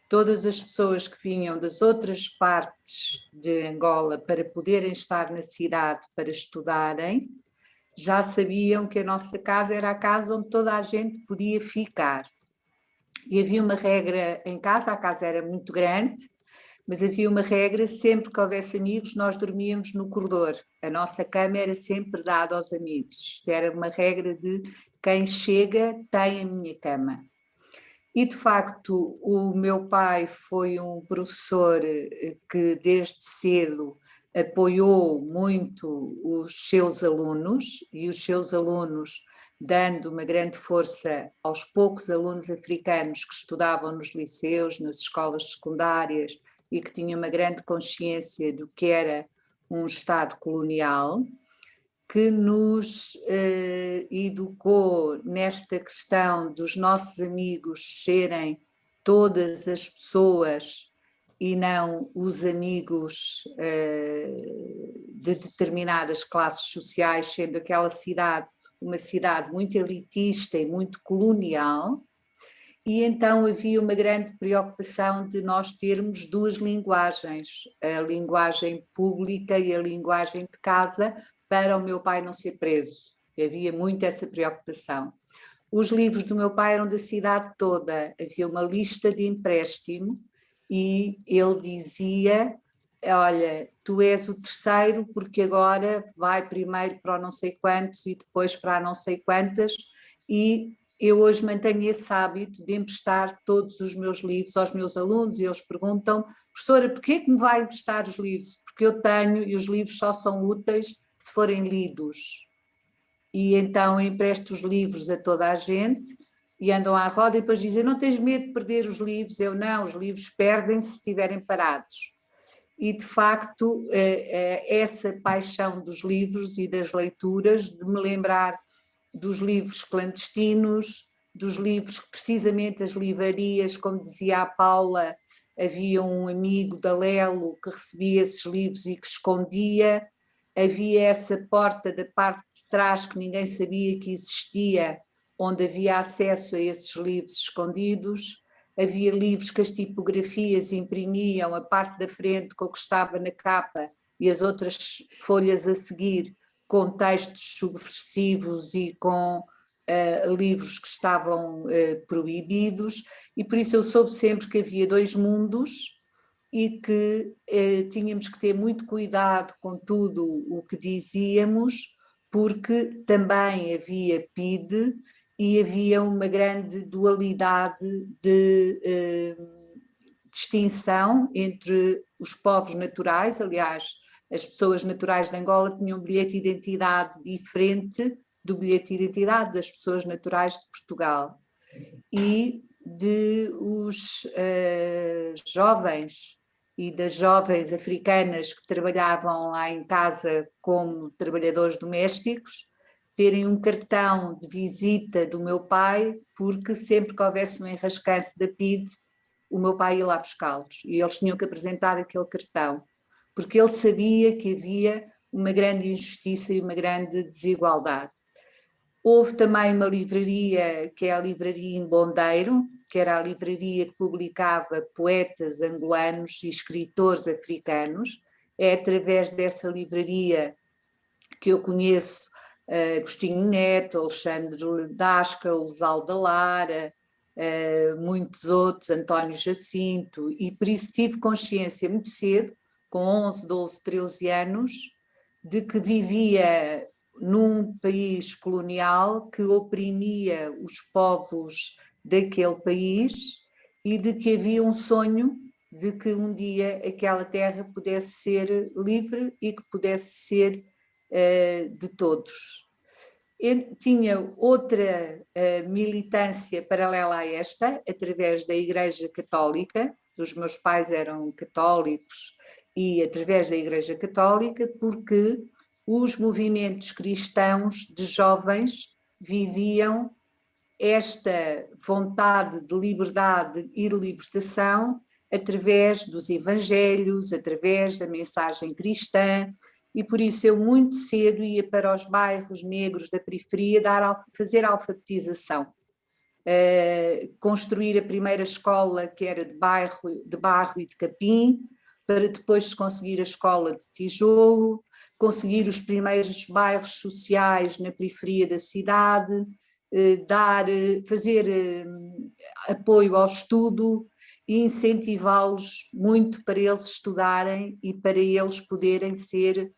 todas as pessoas que vinham das outras partes de Angola para poderem estar na cidade para estudarem, já sabiam que a nossa casa era a casa onde toda a gente podia ficar. E havia uma regra em casa, a casa era muito grande, mas havia uma regra, sempre que houvesse amigos, nós dormíamos no corredor. A nossa cama era sempre dada aos amigos. Isto era uma regra de quem chega tem a minha cama. E, de facto, o meu pai foi um professor que, desde cedo, apoiou muito os seus alunos, e os seus alunos, dando uma grande força aos poucos alunos africanos que estudavam nos liceus, nas escolas secundárias, e que tinham uma grande consciência do que era um Estado colonial, que nos educou nesta questão dos nossos amigos serem todas as pessoas e não os amigos de determinadas classes sociais, sendo aquela cidade uma cidade muito elitista e muito colonial, e então havia uma grande preocupação de nós termos 2 linguagens, a linguagem pública e a linguagem de casa, para o meu pai não ser preso. Havia muito essa preocupação. Os livros do meu pai eram da cidade toda, havia uma lista de empréstimo e ele dizia, olha, tu és o terceiro porque agora vai primeiro para o não sei quantos e depois para a não sei quantas, e eu hoje mantenho esse hábito de emprestar todos os meus livros aos meus alunos e eles perguntam, professora, porquê é que me vai emprestar os livros? Porque eu tenho e os livros só são úteis se forem lidos. E então empresto os livros a toda a gente e andam à roda e depois dizem, não tens medo de perder os livros? Eu não, os livros perdem-se se estiverem parados. E de facto essa paixão dos livros e das leituras, de me lembrar dos livros clandestinos, dos livros que precisamente as livrarias, como dizia a Paula, havia um amigo da Lelo que recebia esses livros e que escondia, havia essa porta da parte de trás que ninguém sabia que existia, onde havia acesso a esses livros escondidos, havia livros que as tipografias imprimiam, a parte da frente com o que estava na capa e as outras folhas a seguir com textos subversivos e com livros que estavam proibidos, e por isso eu soube sempre que havia dois mundos e que tínhamos que ter muito cuidado com tudo o que dizíamos, porque também havia PIDE e havia uma grande dualidade de distinção entre os povos naturais. Aliás, as pessoas naturais de Angola tinham um bilhete de identidade diferente do bilhete de identidade das pessoas naturais de Portugal. E de os jovens e das jovens africanas que trabalhavam lá em casa como trabalhadores domésticos, terem um cartão de visita do meu pai, porque sempre que houvesse um enrascanço da PIDE, o meu pai ia lá buscá-los e eles tinham que apresentar aquele cartão, porque ele sabia que havia uma grande injustiça e uma grande desigualdade. Houve também uma livraria, que é a Livraria Imbondeiro, que era a livraria que publicava poetas angolanos e escritores africanos. É através dessa livraria que eu conheço Agostinho Neto, Alexandre Dascal, Zalda Lara, muitos outros, António Jacinto, e por isso tive consciência muito cedo, com 11, 12, 13 anos, de que vivia num país colonial que oprimia os povos daquele país e de que havia um sonho de que um dia aquela terra pudesse ser livre e que pudesse ser de todos. Eu tinha outra militância paralela a esta, através da Igreja Católica, os meus pais eram católicos, e através da Igreja Católica, porque os movimentos cristãos de jovens viviam esta vontade de liberdade e de libertação através dos evangelhos, através da mensagem cristã, e por isso eu muito cedo ia para os bairros negros da periferia fazer alfabetização, construir a primeira escola que era de barro e de capim, para depois conseguir a escola de tijolo, conseguir os primeiros bairros sociais na periferia da cidade, fazer apoio ao estudo e incentivá-los muito para eles estudarem e para eles poderem ser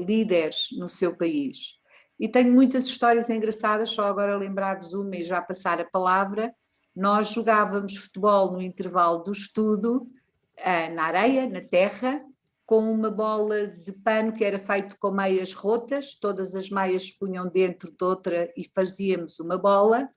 líderes no seu país. E tenho muitas histórias engraçadas, só agora lembrar-vos uma e já passar a palavra. Nós jogávamos futebol no intervalo do estudo, na areia, na terra, com uma bola de pano que era feito com meias rotas, todas as meias se punham dentro de outra e fazíamos uma bola,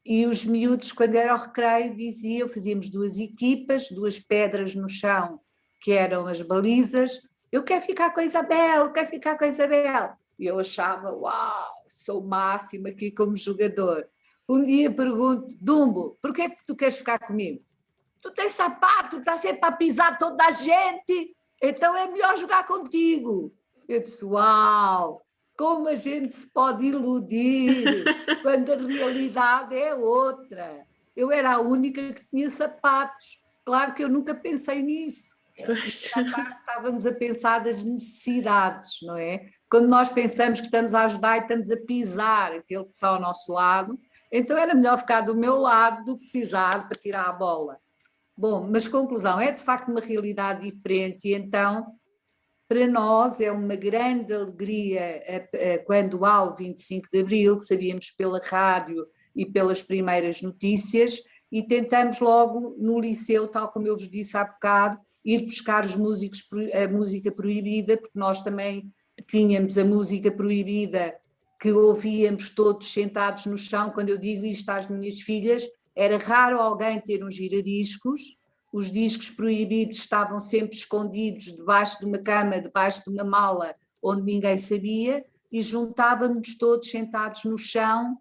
e os miúdos, quando era o recreio, diziam, fazíamos duas equipas, duas pedras no chão, que eram as balizas, eu quero ficar com a Isabel, eu quero ficar com a Isabel. E eu achava, uau, sou o máximo aqui como jogador. Um dia pergunto, Dumbo, porquê é que tu queres ficar comigo? Tu tens sapato, estás sempre a pisar toda a gente, então é melhor jogar contigo. Eu disse, uau, como a gente se pode iludir quando a realidade é outra. Eu era a única que tinha sapatos, claro que eu nunca pensei nisso. Estávamos a pensar das necessidades, não é? Quando nós pensamos que estamos a ajudar e estamos a pisar aquele que está ao nosso lado, Então era melhor ficar do meu lado do que pisar para tirar a bola. Bom, mas conclusão, é de facto uma realidade diferente e então para nós é uma grande alegria quando há o 25 de Abril, que sabíamos pela rádio e pelas primeiras notícias, e tentamos logo no liceu, tal como eu vos disse há bocado, ir buscar os músicos, a música proibida, porque nós também tínhamos a música proibida que ouvíamos todos sentados no chão. Quando eu digo isto às minhas filhas, era raro alguém ter uns giradiscos, os discos proibidos estavam sempre escondidos debaixo de uma cama, debaixo de uma mala, onde ninguém sabia, e juntávamos todos sentados no chão,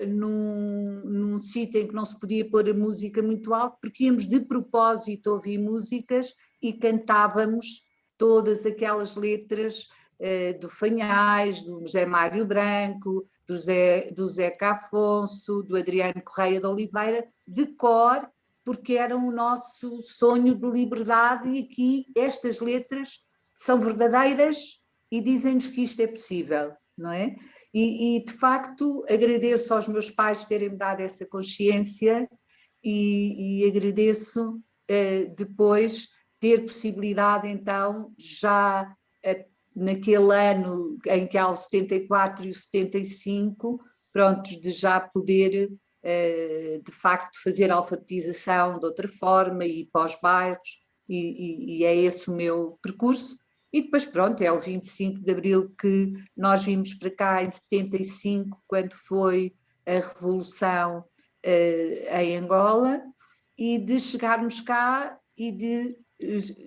num sítio em que não se podia pôr a música muito alto, porque íamos de propósito ouvir músicas e cantávamos todas aquelas letras do Fanhais, do José Mário Branco, do Zeca Afonso, do Adriano Correia de Oliveira, de cor, porque era o nosso sonho de liberdade, e aqui estas letras são verdadeiras e dizem-nos que isto é possível, não é? E de facto agradeço aos meus pais terem-me dado essa consciência e agradeço depois ter possibilidade então já naquele ano em que há o 74 e o 75, prontos, de já poder de facto fazer a alfabetização de outra forma e ir para os bairros, e é esse o meu percurso. E depois pronto, é o 25 de Abril que nós vimos para cá em 75, quando foi a Revolução em Angola, e de chegarmos cá e de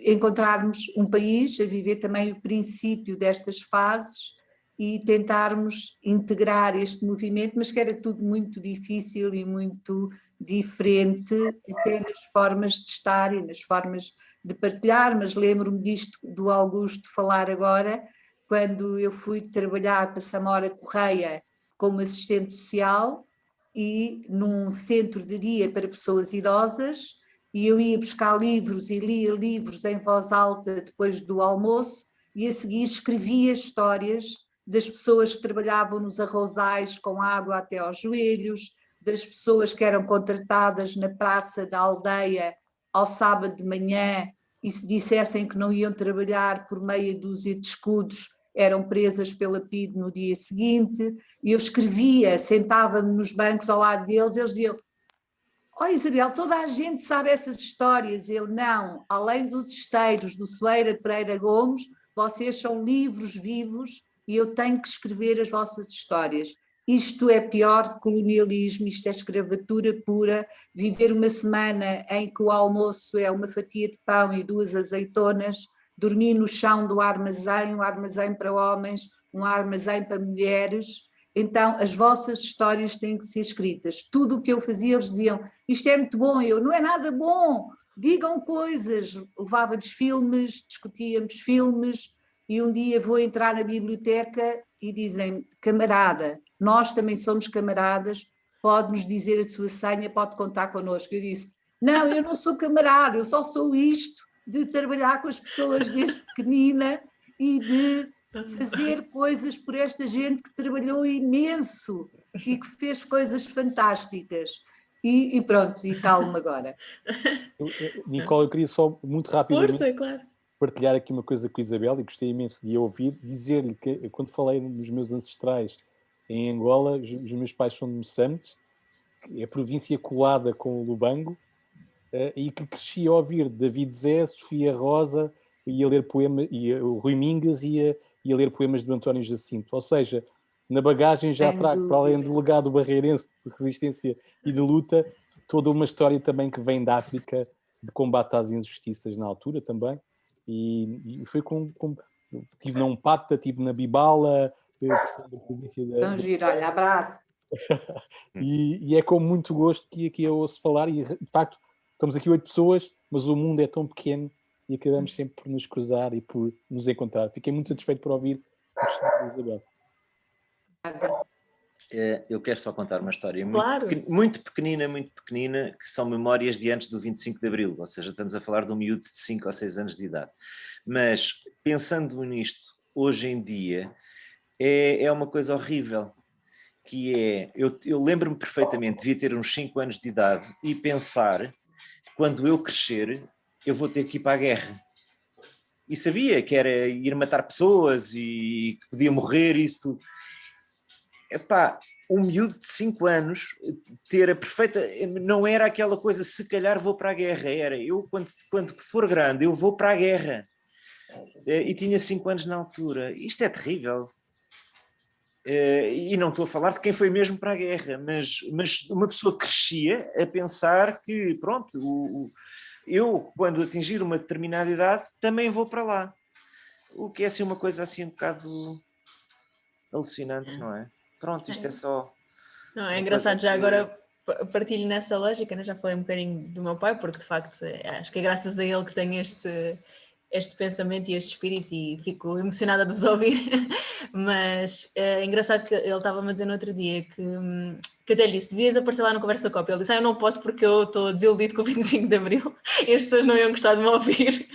encontrarmos um país a viver também o princípio destas fases e tentarmos integrar este movimento, mas que era tudo muito difícil e muito diferente, até nas formas de estar e nas formas de partilhar. Mas lembro-me disto do Augusto falar agora, quando eu fui trabalhar para Samora Correia como assistente social e num centro de dia para pessoas idosas, e eu ia buscar livros e lia livros em voz alta depois do almoço, e a seguir escrevia histórias das pessoas que trabalhavam nos arrozais com água até aos joelhos, das pessoas que eram contratadas na praça da aldeia ao sábado de manhã, e se dissessem que não iam trabalhar por meia dúzia de escudos, eram presas pela PIDE no dia seguinte. E eu escrevia, sentava-me nos bancos ao lado deles, eles diziam: "Oh Isabel, toda a gente sabe essas histórias." Eu: "Não, além dos esteiros do Soeira Pereira Gomes, vocês são livros vivos e eu tenho que escrever as vossas histórias. Isto é pior que colonialismo, isto é escravatura pura, viver uma semana em que o almoço é uma fatia de pão e 2 azeitonas, dormir no chão do armazém, um armazém para homens, um armazém para mulheres. Então as vossas histórias têm que ser escritas." Tudo o que eu fazia, eles diziam: "Isto é muito bom." Eu: "Não é nada bom, digam coisas." Levava-lhes filmes, discutíamos filmes, e um dia vou entrar na biblioteca e dizem: "Camarada, nós também somos camaradas, pode-nos dizer a sua senha, pode contar connosco." Eu disse: "Não, eu não sou camarada, eu só sou isto de trabalhar com as pessoas desde pequenina e de fazer coisas por esta gente que trabalhou imenso e que fez coisas fantásticas." E pronto, e calma agora. Nicole, eu queria só muito rapidamente Força, claro. partilhar aqui uma coisa com a Isabel, e gostei imenso de a ouvir, dizer-lhe que quando falei nos meus ancestrais em Angola, os meus pais são de Moçambique, que é a província colada com o Lubango, e que cresci a ouvir David Zé, Sofia Rosa, ia ler poemas, e o Rui Mingas ia ler poemas do António Jacinto. Ou seja, na bagagem já trago, para além do legado barreirense de resistência e de luta, toda uma história também que vem da África, de combate às injustiças na altura também. E foi estive na Umpata, estive na Bibala, da província da... Então giro, olha, abraço. E é com muito gosto que aqui eu ouço falar, e de facto estamos aqui 8 pessoas, mas o mundo é tão pequeno e acabamos sempre por nos cruzar e por nos encontrar. Fiquei muito satisfeito por ouvir a história da Isabel. Eu quero só contar uma história Claro. muito pequenina, que são memórias de antes do 25 de Abril, ou seja, estamos a falar de um miúdo de 5 ou 6 anos de idade. Mas, pensando nisto, hoje em dia, é uma coisa horrível. que é, eu lembro-me perfeitamente, devia ter uns 5 anos de idade, e pensar, quando eu crescer, eu vou ter que ir para a guerra. E sabia que era ir matar pessoas e que podia morrer, isso tudo. Epá, um miúdo de 5 anos ter a perfeita... Não era aquela coisa, se calhar vou para a guerra, era eu, quando for grande, eu vou para a guerra. E tinha 5 anos na altura. Isto é terrível. E não estou a falar de quem foi mesmo para a guerra, mas uma pessoa crescia a pensar que, pronto, eu, quando atingir uma determinada idade, também vou para lá. O que é assim uma coisa assim um bocado alucinante, não é? Pronto, isto é só... Não, é engraçado, já agora partilho nessa lógica, né? Já falei um bocadinho do meu pai, porque de facto acho que é graças a ele que tenho este pensamento e este espírito, e fico emocionada de vos ouvir. Mas é engraçado que ele estava-me a dizer no outro dia que até lhe disse, devias aparecer lá no Conversa Cópia. Ele disse, eu não posso porque eu estou desiludido com o 25 de Abril e as pessoas não iam gostar de me ouvir.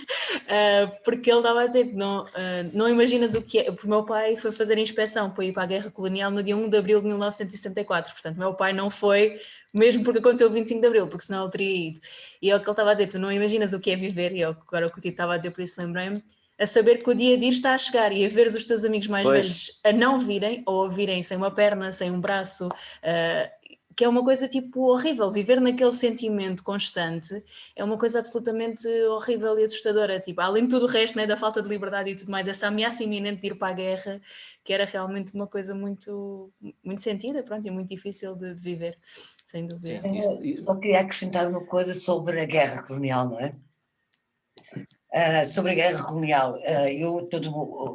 Porque ele estava a dizer que não imaginas o que é, porque o meu pai foi fazer inspeção para ir para a Guerra Colonial no dia 1 de Abril de 1974, portanto meu pai não foi mesmo porque aconteceu o 25 de Abril, porque senão ele teria ido. E é o que ele estava a dizer, tu não imaginas o que é viver, e agora o que o Tito estava a dizer, por isso lembrei-me, a saber que o dia de ir está a chegar e a ver os teus amigos mais velhos a não virem, ou a virem sem uma perna, sem um braço, que é uma coisa tipo horrível. Viver naquele sentimento constante é uma coisa absolutamente horrível e assustadora, tipo, além de tudo o resto, né, da falta de liberdade e tudo mais, essa ameaça iminente de ir para a guerra, que era realmente uma coisa muito, muito sentida, pronto, e muito difícil de viver, sem dúvida. Sim, só queria acrescentar uma coisa sobre a guerra colonial, não é? Sobre a guerra colonial,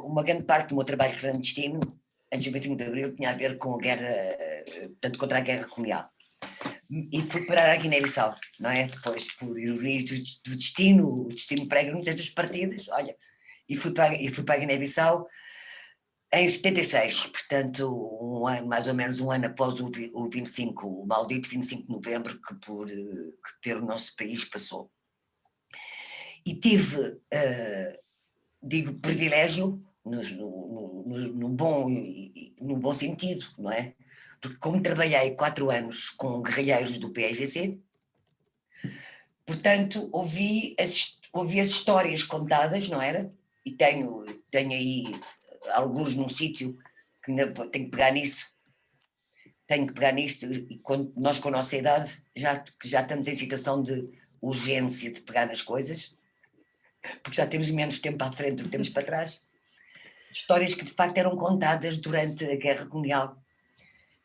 uma grande parte do meu trabalho clandestino, antes do 25 de Abril, tinha a ver com a guerra, portanto, contra a guerra colonial. E fui parar a Guiné-Bissau, não é? Depois, por ironia do destino, o destino prega muitas das partidas, olha, e fui para a Guiné-Bissau em 76, portanto, mais ou menos um ano após o 25, o maldito 25 de novembro, que pelo nosso país passou. E tive, digo, privilégio, no bom sentido, não é? Porque como trabalhei 4 anos com guerrilheiros do PAIGC, portanto, ouvi as histórias contadas, não era? E tenho aí alguns num sítio que tenho que pegar nisto, e quando nós com a nossa idade já estamos em situação de urgência de pegar nas coisas, porque já temos menos tempo à frente do que temos para trás. Histórias que de facto eram contadas durante a Guerra Colonial.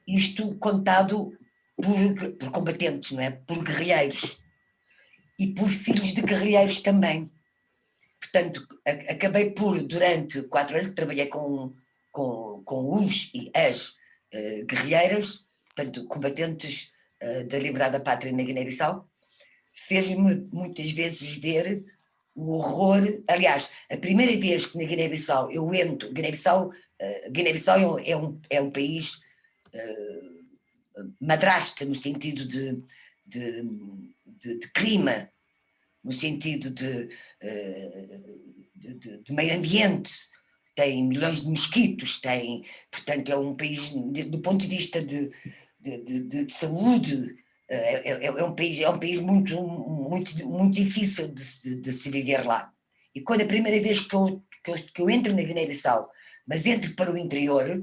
Isto contado por combatentes, não é? Por guerrilheiros. E por filhos de guerrilheiros também. Portanto, acabei durante 4 anos, trabalhei com os e as guerrilheiras, portanto, combatentes da liberdade da pátria na Guiné-Bissau, fez-me muitas vezes ver o horror. Aliás, a primeira vez que na Guiné-Bissau eu entro, Guiné-Bissau é um país madrasta, no sentido de clima, no sentido de meio ambiente, tem milhões de mosquitos, portanto é um país, do ponto de vista de saúde, é um país muito, muito, muito difícil de se viver lá. E quando a primeira vez que eu entro na Guiné-Bissau, mas entro para o interior,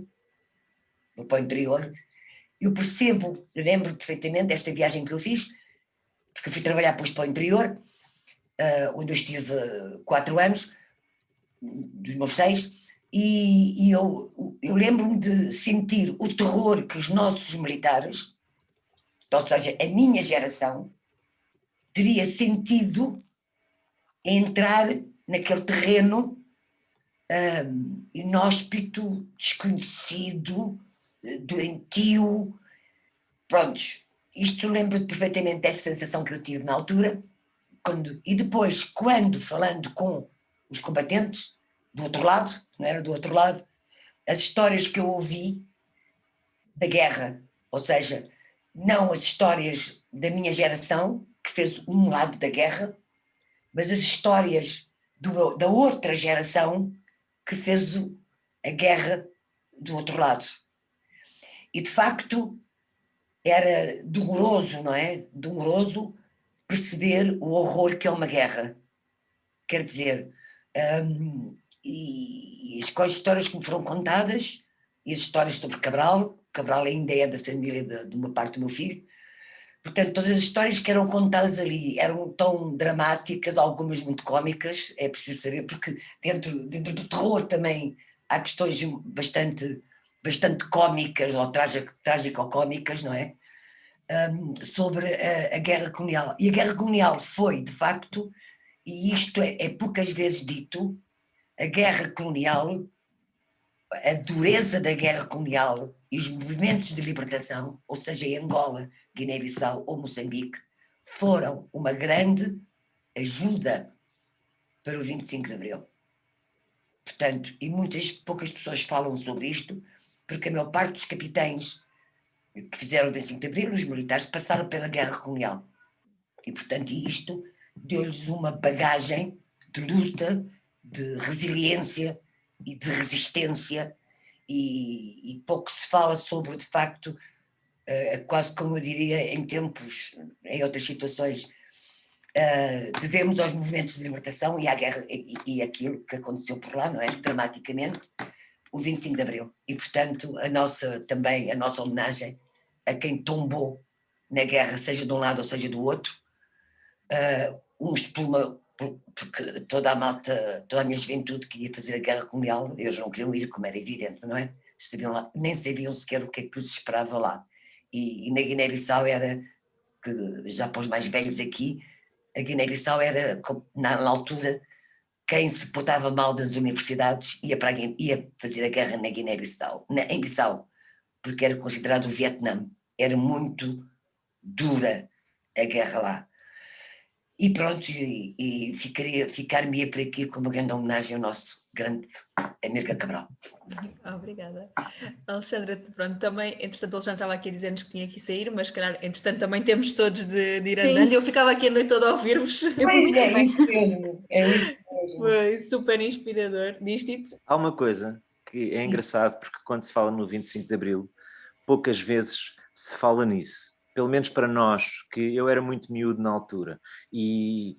eu lembro perfeitamente desta viagem que eu fiz, porque fui trabalhar depois para o interior, onde eu estive 4 anos, dos meus 6, e eu lembro-me de sentir o terror que os nossos militares, ou seja, a minha geração, teria sentido entrar naquele terreno inóspito, desconhecido, doentio. Prontos, isto lembro-me perfeitamente dessa sensação que eu tive na altura, e depois, quando falando com os combatentes do outro lado, não era do outro lado, as histórias que eu ouvi da guerra, ou seja, não as histórias da minha geração, que fez um lado da guerra, mas as histórias da outra geração que fez a guerra do outro lado. E, de facto, era doloroso, não é? Doloroso perceber o horror que é uma guerra. Quer dizer, e as histórias que me foram contadas, e as histórias sobre Cabral ainda é da família de uma parte do meu filho, portanto, todas as histórias que eram contadas ali eram tão dramáticas, algumas muito cómicas, é preciso saber, porque dentro do terror também há questões bastante cómicas, ou trágico-cómicas, não é? Sobre a guerra colonial. E a guerra colonial foi, de facto, e isto é poucas vezes dito, a guerra colonial, a dureza da guerra colonial e os movimentos de libertação, ou seja, em Angola, Guiné-Bissau ou Moçambique, foram uma grande ajuda para o 25 de Abril. Portanto, e poucas pessoas falam sobre isto, porque a maior parte dos capitães que fizeram o 25 de Abril, os militares, passaram pela guerra colonial. E, portanto, isto deu-lhes uma bagagem de luta, de resiliência e de resistência, e pouco se fala sobre, de facto, quase como eu diria, em em outras situações, devemos aos movimentos de libertação e à guerra, e aquilo que aconteceu por lá, não é? Dramaticamente, o 25 de Abril. E, portanto, a nossa homenagem a quem tombou na guerra, seja de um lado ou seja do outro, uns porque toda a malta, toda a minha juventude que ia fazer a guerra colonial, eles não queriam ir, como era evidente, não é? Nem sabiam sequer o que é que os esperava lá. E na Guiné-Bissau era, que já para os mais velhos aqui, a Guiné-Bissau era, na altura, quem se portava mal das universidades ia fazer a guerra na Guiné-Bissau, em Bissau, porque era considerado o Vietnã. Era muito dura a guerra lá. E pronto, e ficar-me por aqui com uma grande homenagem ao nosso grande Amílcar Cabral. Obrigada. Alexandra, pronto, também, entretanto, o Alexandre estava aqui a dizer-nos que tinha que sair, mas, calhar, entretanto, também temos todos de ir andando. Eu ficava aqui a noite toda a ouvir-vos. É isso mesmo, é isso mesmo. Foi super inspirador. Diz-te? Há uma coisa que é engraçado, porque quando se fala no 25 de Abril, poucas vezes se fala nisso. Pelo menos para nós, que eu era muito miúdo na altura, e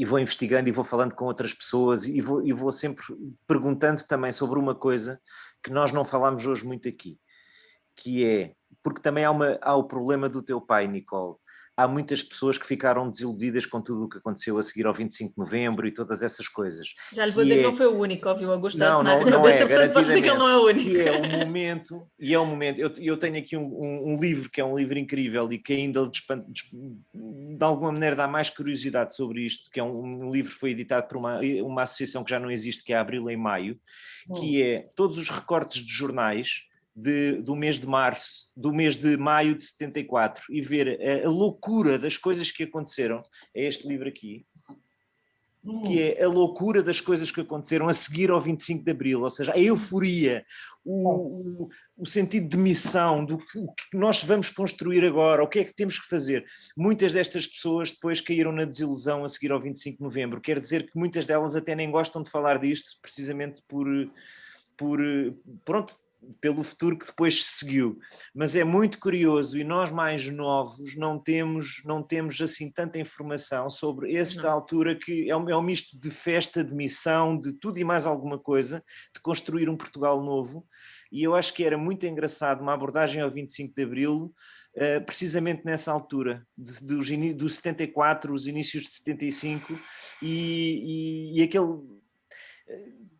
vou investigando e vou falando com outras pessoas e vou sempre perguntando também sobre uma coisa que nós não falámos hoje muito aqui, que é, porque também há o problema do teu pai, Nicole. Há muitas pessoas que ficaram desiludidas com tudo o que aconteceu a seguir ao 25 de Novembro e todas essas coisas. Já lhe vou dizer que não foi o único, ouviu? Augusto não, na não cabeça, é, portanto posso dizer que ele não é o único. E é um momento, eu tenho aqui um livro que é um livro incrível e que ainda de alguma maneira dá mais curiosidade sobre isto, que é um livro que foi editado por uma associação que já não existe, que é Abril em Maio, que é todos os recortes de jornais do mês de março, do mês de maio de 74, e ver a loucura das coisas que aconteceram. É este livro aqui, que é a loucura das coisas que aconteceram a seguir ao 25 de Abril, ou seja, a euforia, o sentido de missão, o que nós vamos construir agora, o que é que temos que fazer. Muitas destas pessoas depois caíram na desilusão a seguir ao 25 de Novembro, quer dizer que muitas delas até nem gostam de falar disto, precisamente pronto, pelo futuro que depois se seguiu. Mas é muito curioso, e nós mais novos não temos assim tanta informação sobre esta altura, que é um misto de festa, de missão, de tudo e mais alguma coisa, de construir um Portugal novo. E eu acho que era muito engraçado uma abordagem ao 25 de Abril, precisamente nessa altura, do 74, os inícios de 75, e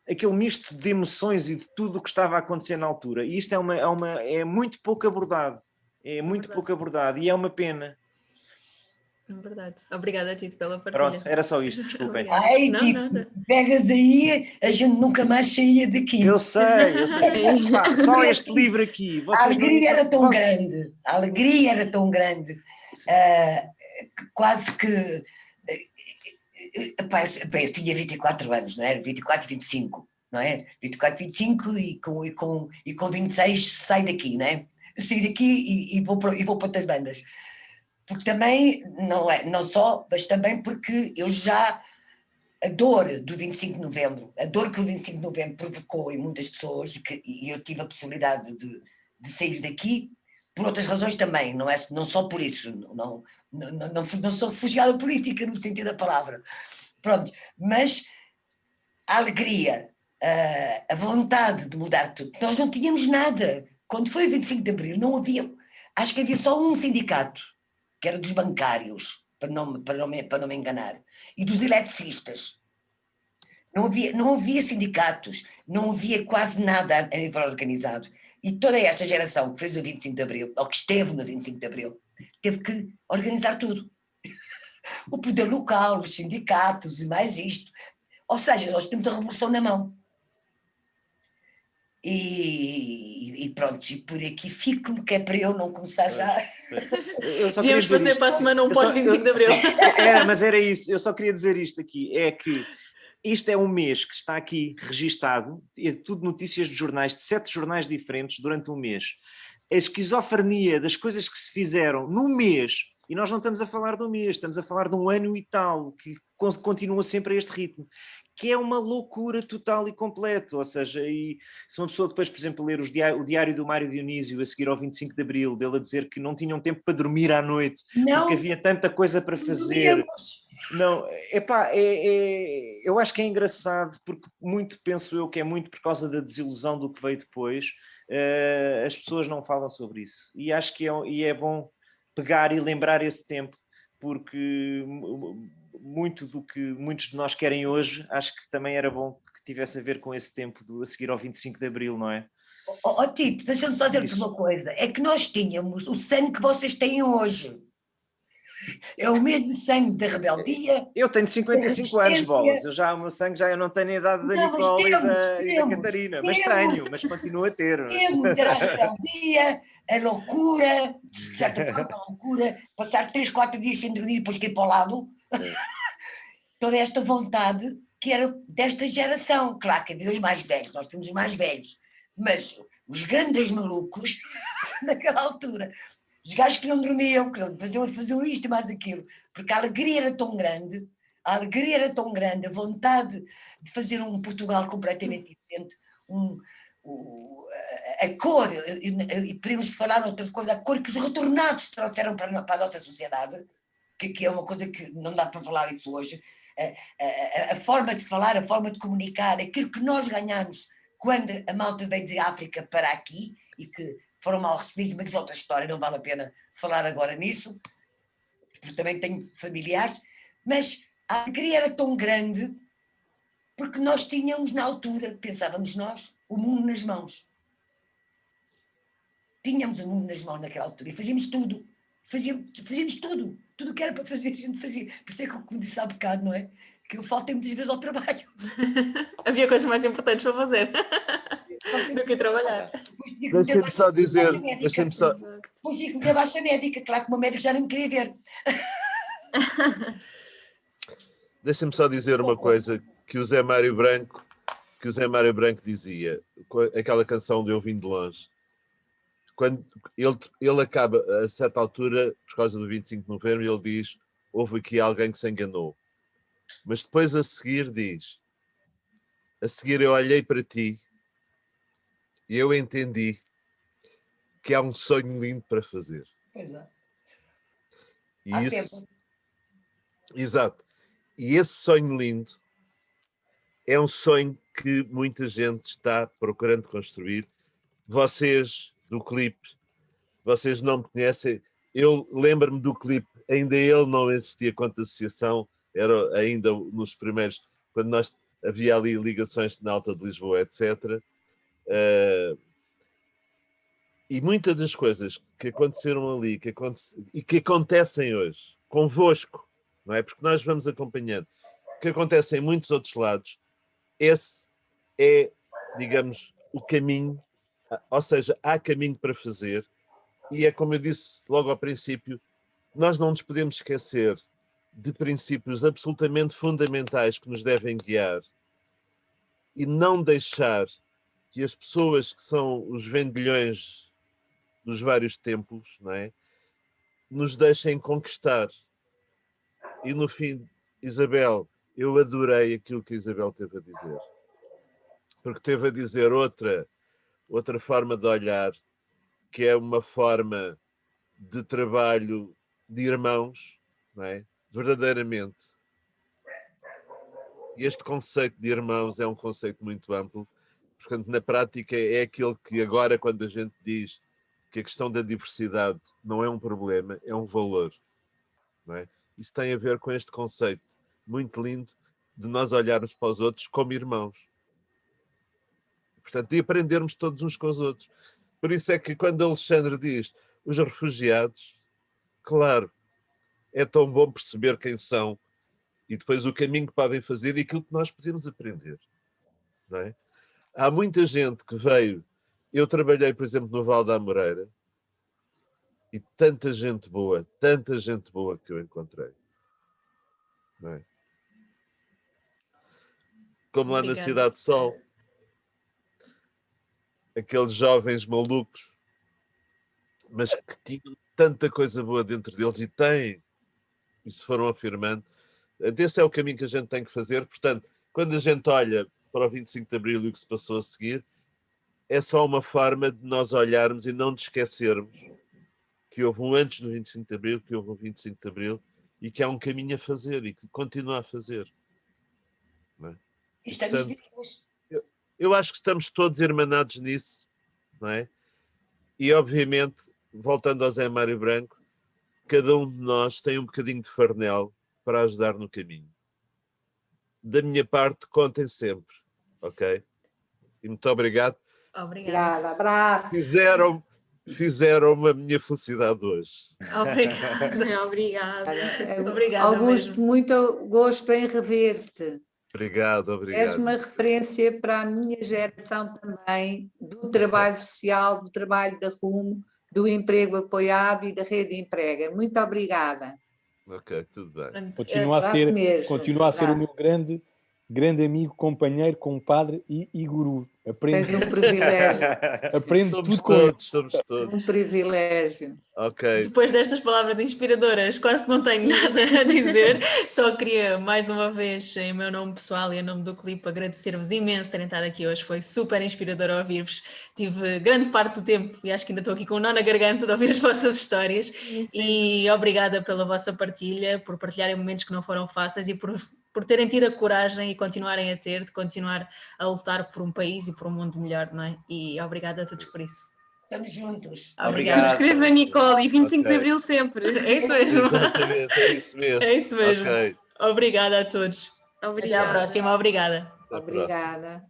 aquele misto de emoções e de tudo o que estava a acontecer na altura. E isto é muito pouco abordado. É muito pouco abordado e é uma pena. É verdade. Obrigada, Tito, pela partilha. Pronto, era só isto, desculpem. Ai, Tito, pegas aí, a gente nunca mais saía daqui. Eu sei. Só este livro aqui. A alegria era tão grande, a alegria era tão grande, quase que... eu tinha 24 anos, não é? 24, 25, não é? 24, 25 e com 26 saio daqui, não é? Saio daqui e vou para outras bandas. Porque também, não só, mas também porque eu já, a dor do 25 de Novembro, a dor que o 25 de Novembro provocou em muitas pessoas, e eu tive a possibilidade de de sair daqui, por outras razões também, não só por isso, não sou refugiada política no sentido da palavra. Pronto, mas a alegria, a vontade de mudar tudo. Nós não tínhamos nada. Quando foi o 25 de Abril, não havia, acho que havia só um sindicato, que era dos bancários, para não me enganar, e dos eletricistas. Não havia sindicatos, não havia quase nada a nível organizado. E toda esta geração que fez o 25 de Abril, ou que esteve no 25 de Abril, teve que organizar tudo. O poder local, os sindicatos e mais isto. Ou seja, nós temos a revolução na mão. E pronto, e por aqui fico, que é para eu não começar já. Devíamos fazer para a semana um pós-25 de Abril. Mas era isso, eu só queria dizer isto aqui, é que isto é um mês que está aqui registado, é tudo notícias de jornais, de 7 jornais diferentes durante um mês. A esquizofrenia das coisas que se fizeram num mês, e nós não estamos a falar de um mês, estamos a falar de um ano e tal, que continua sempre a este ritmo, que é uma loucura total e completa. Ou seja, e se uma pessoa depois, por exemplo, ler o diário do Mário Dionísio a seguir ao 25 de Abril, dele a dizer que não tinham tempo para dormir à noite, porque havia tanta coisa para fazer. Não, eu acho que é engraçado, porque muito, penso eu, que é muito por causa da desilusão do que veio depois, as pessoas não falam sobre isso. E acho que é bom pegar e lembrar esse tempo, porque muito do que muitos de nós querem hoje, acho que também era bom que tivesse a ver com esse tempo a seguir ao 25 de Abril, não é? Tito, deixa-me só dizer-te uma coisa, é que nós tínhamos o sangue que vocês têm hoje. É o mesmo sangue da rebeldia. Eu tenho 55 anos, bolas. O meu sangue eu não tenho a idade da Nicole e da Catarina, mas continuo a ter. Era a rebeldia, a loucura, de certa forma a loucura, passar 3, 4 dias sem dormir e depois cair para o lado. Toda esta vontade que era desta geração. Claro que havia os mais velhos, nós temos os mais velhos, mas os grandes malucos, naquela altura, os gajos que não dormiam, que faziam isto e mais aquilo, porque a alegria era tão grande, a vontade de fazer um Portugal completamente diferente, a cor, e podemos falar outra coisa, a cor que os retornados trouxeram para a nossa sociedade, que é uma coisa que não dá para falar isso hoje, a forma de falar, a forma de comunicar, aquilo que nós ganhamos quando a malta veio de África para aqui, e que foram mal recebidos, mas isso é outra história, não vale a pena falar agora nisso, porque também tenho familiares, mas a alegria era tão grande, porque nós tínhamos na altura, pensávamos nós, o mundo nas mãos. Tínhamos o mundo nas mãos naquela altura, e fazíamos tudo. Fazíamos tudo o que era para fazer, a gente fazia. Por isso é que eu disse há bocado, não é? Que eu faltei muitas vezes ao trabalho. Havia coisas mais importantes para fazer do que trabalhar. Deixa-me só dizer... Depois tive que meter baixa médica, claro que o meu médico já nem me queria ver. Deixa-me só dizer uma coisa que o Zé Mário Branco dizia, aquela canção de Eu Vim de Longe. Quando ele acaba, a certa altura, por causa do 25 de novembro, ele diz: houve aqui alguém que se enganou. Mas depois a seguir diz: a seguir eu olhei para ti e eu entendi que há um sonho lindo para fazer. Pois é. E isso, exato. E esse sonho lindo é um sonho que muita gente está procurando construir. Vocês do clipe, vocês não me conhecem. Eu lembro-me do clipe, ainda ele não existia quanto associação, era ainda nos primeiros, quando havia ali ligações na Alta de Lisboa, etc. E muitas das coisas que aconteceram ali e que acontecem hoje, convosco, não é? Porque nós vamos acompanhando, que acontecem em muitos outros lados, esse é, digamos, o caminho, ou seja, há caminho para fazer, e é como eu disse logo ao princípio, nós não nos podemos esquecer de princípios absolutamente fundamentais que nos devem guiar e não deixar que as pessoas que são os vendilhões dos vários tempos, não é, nos deixem conquistar. E no fim, Isabel, eu adorei aquilo que a Isabel teve a dizer, porque teve a dizer outra forma de olhar que é uma forma de trabalho de irmãos, não é? Verdadeiramente. E este conceito de irmãos é um conceito muito amplo. Portanto, na prática, é aquele que agora, quando a gente diz que a questão da diversidade não é um problema, é um valor. Não é? Isso tem a ver com este conceito muito lindo de nós olharmos para os outros como irmãos. Portanto, e aprendermos todos uns com os outros. Por isso é que quando Alexandre diz os refugiados, claro, é tão bom perceber quem são e depois o caminho que podem fazer e aquilo que nós podemos aprender. Não é? Há muita gente que veio. Eu trabalhei, por exemplo, no Val da Amoreira e tanta gente boa que eu encontrei. Não é? Como lá na Cidade de Sol. Aqueles jovens malucos, mas que tinham tanta coisa boa dentro deles e têm, e se foram afirmando. Esse é o caminho que a gente tem que fazer. Portanto, quando a gente olha para o 25 de Abril e o que se passou a seguir, é só uma forma de nós olharmos e não nos esquecermos que houve um antes do 25 de Abril, que houve um 25 de Abril e que há um caminho a fazer e que continua a fazer. Não é? Portanto, eu acho que estamos todos irmanados nisso, não é? E, obviamente, voltando ao Zé Mário Branco, cada um de nós tem um bocadinho de farnel para ajudar no caminho. Da minha parte, contem sempre, ok? E muito obrigado. Obrigada. Abraço. Fizeram-me a minha felicidade hoje. Obrigada. Obrigada. Augusto, mesmo. muito gosto em rever-te. Obrigado. És uma referência para a minha geração também, do trabalho social, do trabalho da RUM, do emprego apoiado e da rede de emprego. Muito obrigada. Ok, tudo bem. Continua a ser o meu grande amigo, companheiro, compadre e guru. Tens um privilégio. Aprendo somos tudo com ele. Somos todos. Um privilégio. Ok. Depois destas palavras inspiradoras, quase não tenho nada a dizer. Só queria, mais uma vez, em meu nome pessoal e em nome do clipe, agradecer-vos imenso terem estado aqui hoje. Foi super inspirador ouvir-vos. Tive grande parte do tempo, e acho que ainda estou aqui com um nó na garganta de ouvir as vossas histórias. Sim. E obrigada pela vossa partilha, por partilharem momentos que não foram fáceis e por terem tido a coragem e continuarem a ter, de continuar a lutar por um país e por um mundo melhor, não é? E obrigada a todos por isso. Estamos juntos. Obrigada. Escreva Nicole e 25 de Abril sempre. É isso mesmo. Exatamente, é isso mesmo. É isso mesmo. Okay. Obrigada a todos. Obrigada. Até à próxima. Obrigada. Obrigada.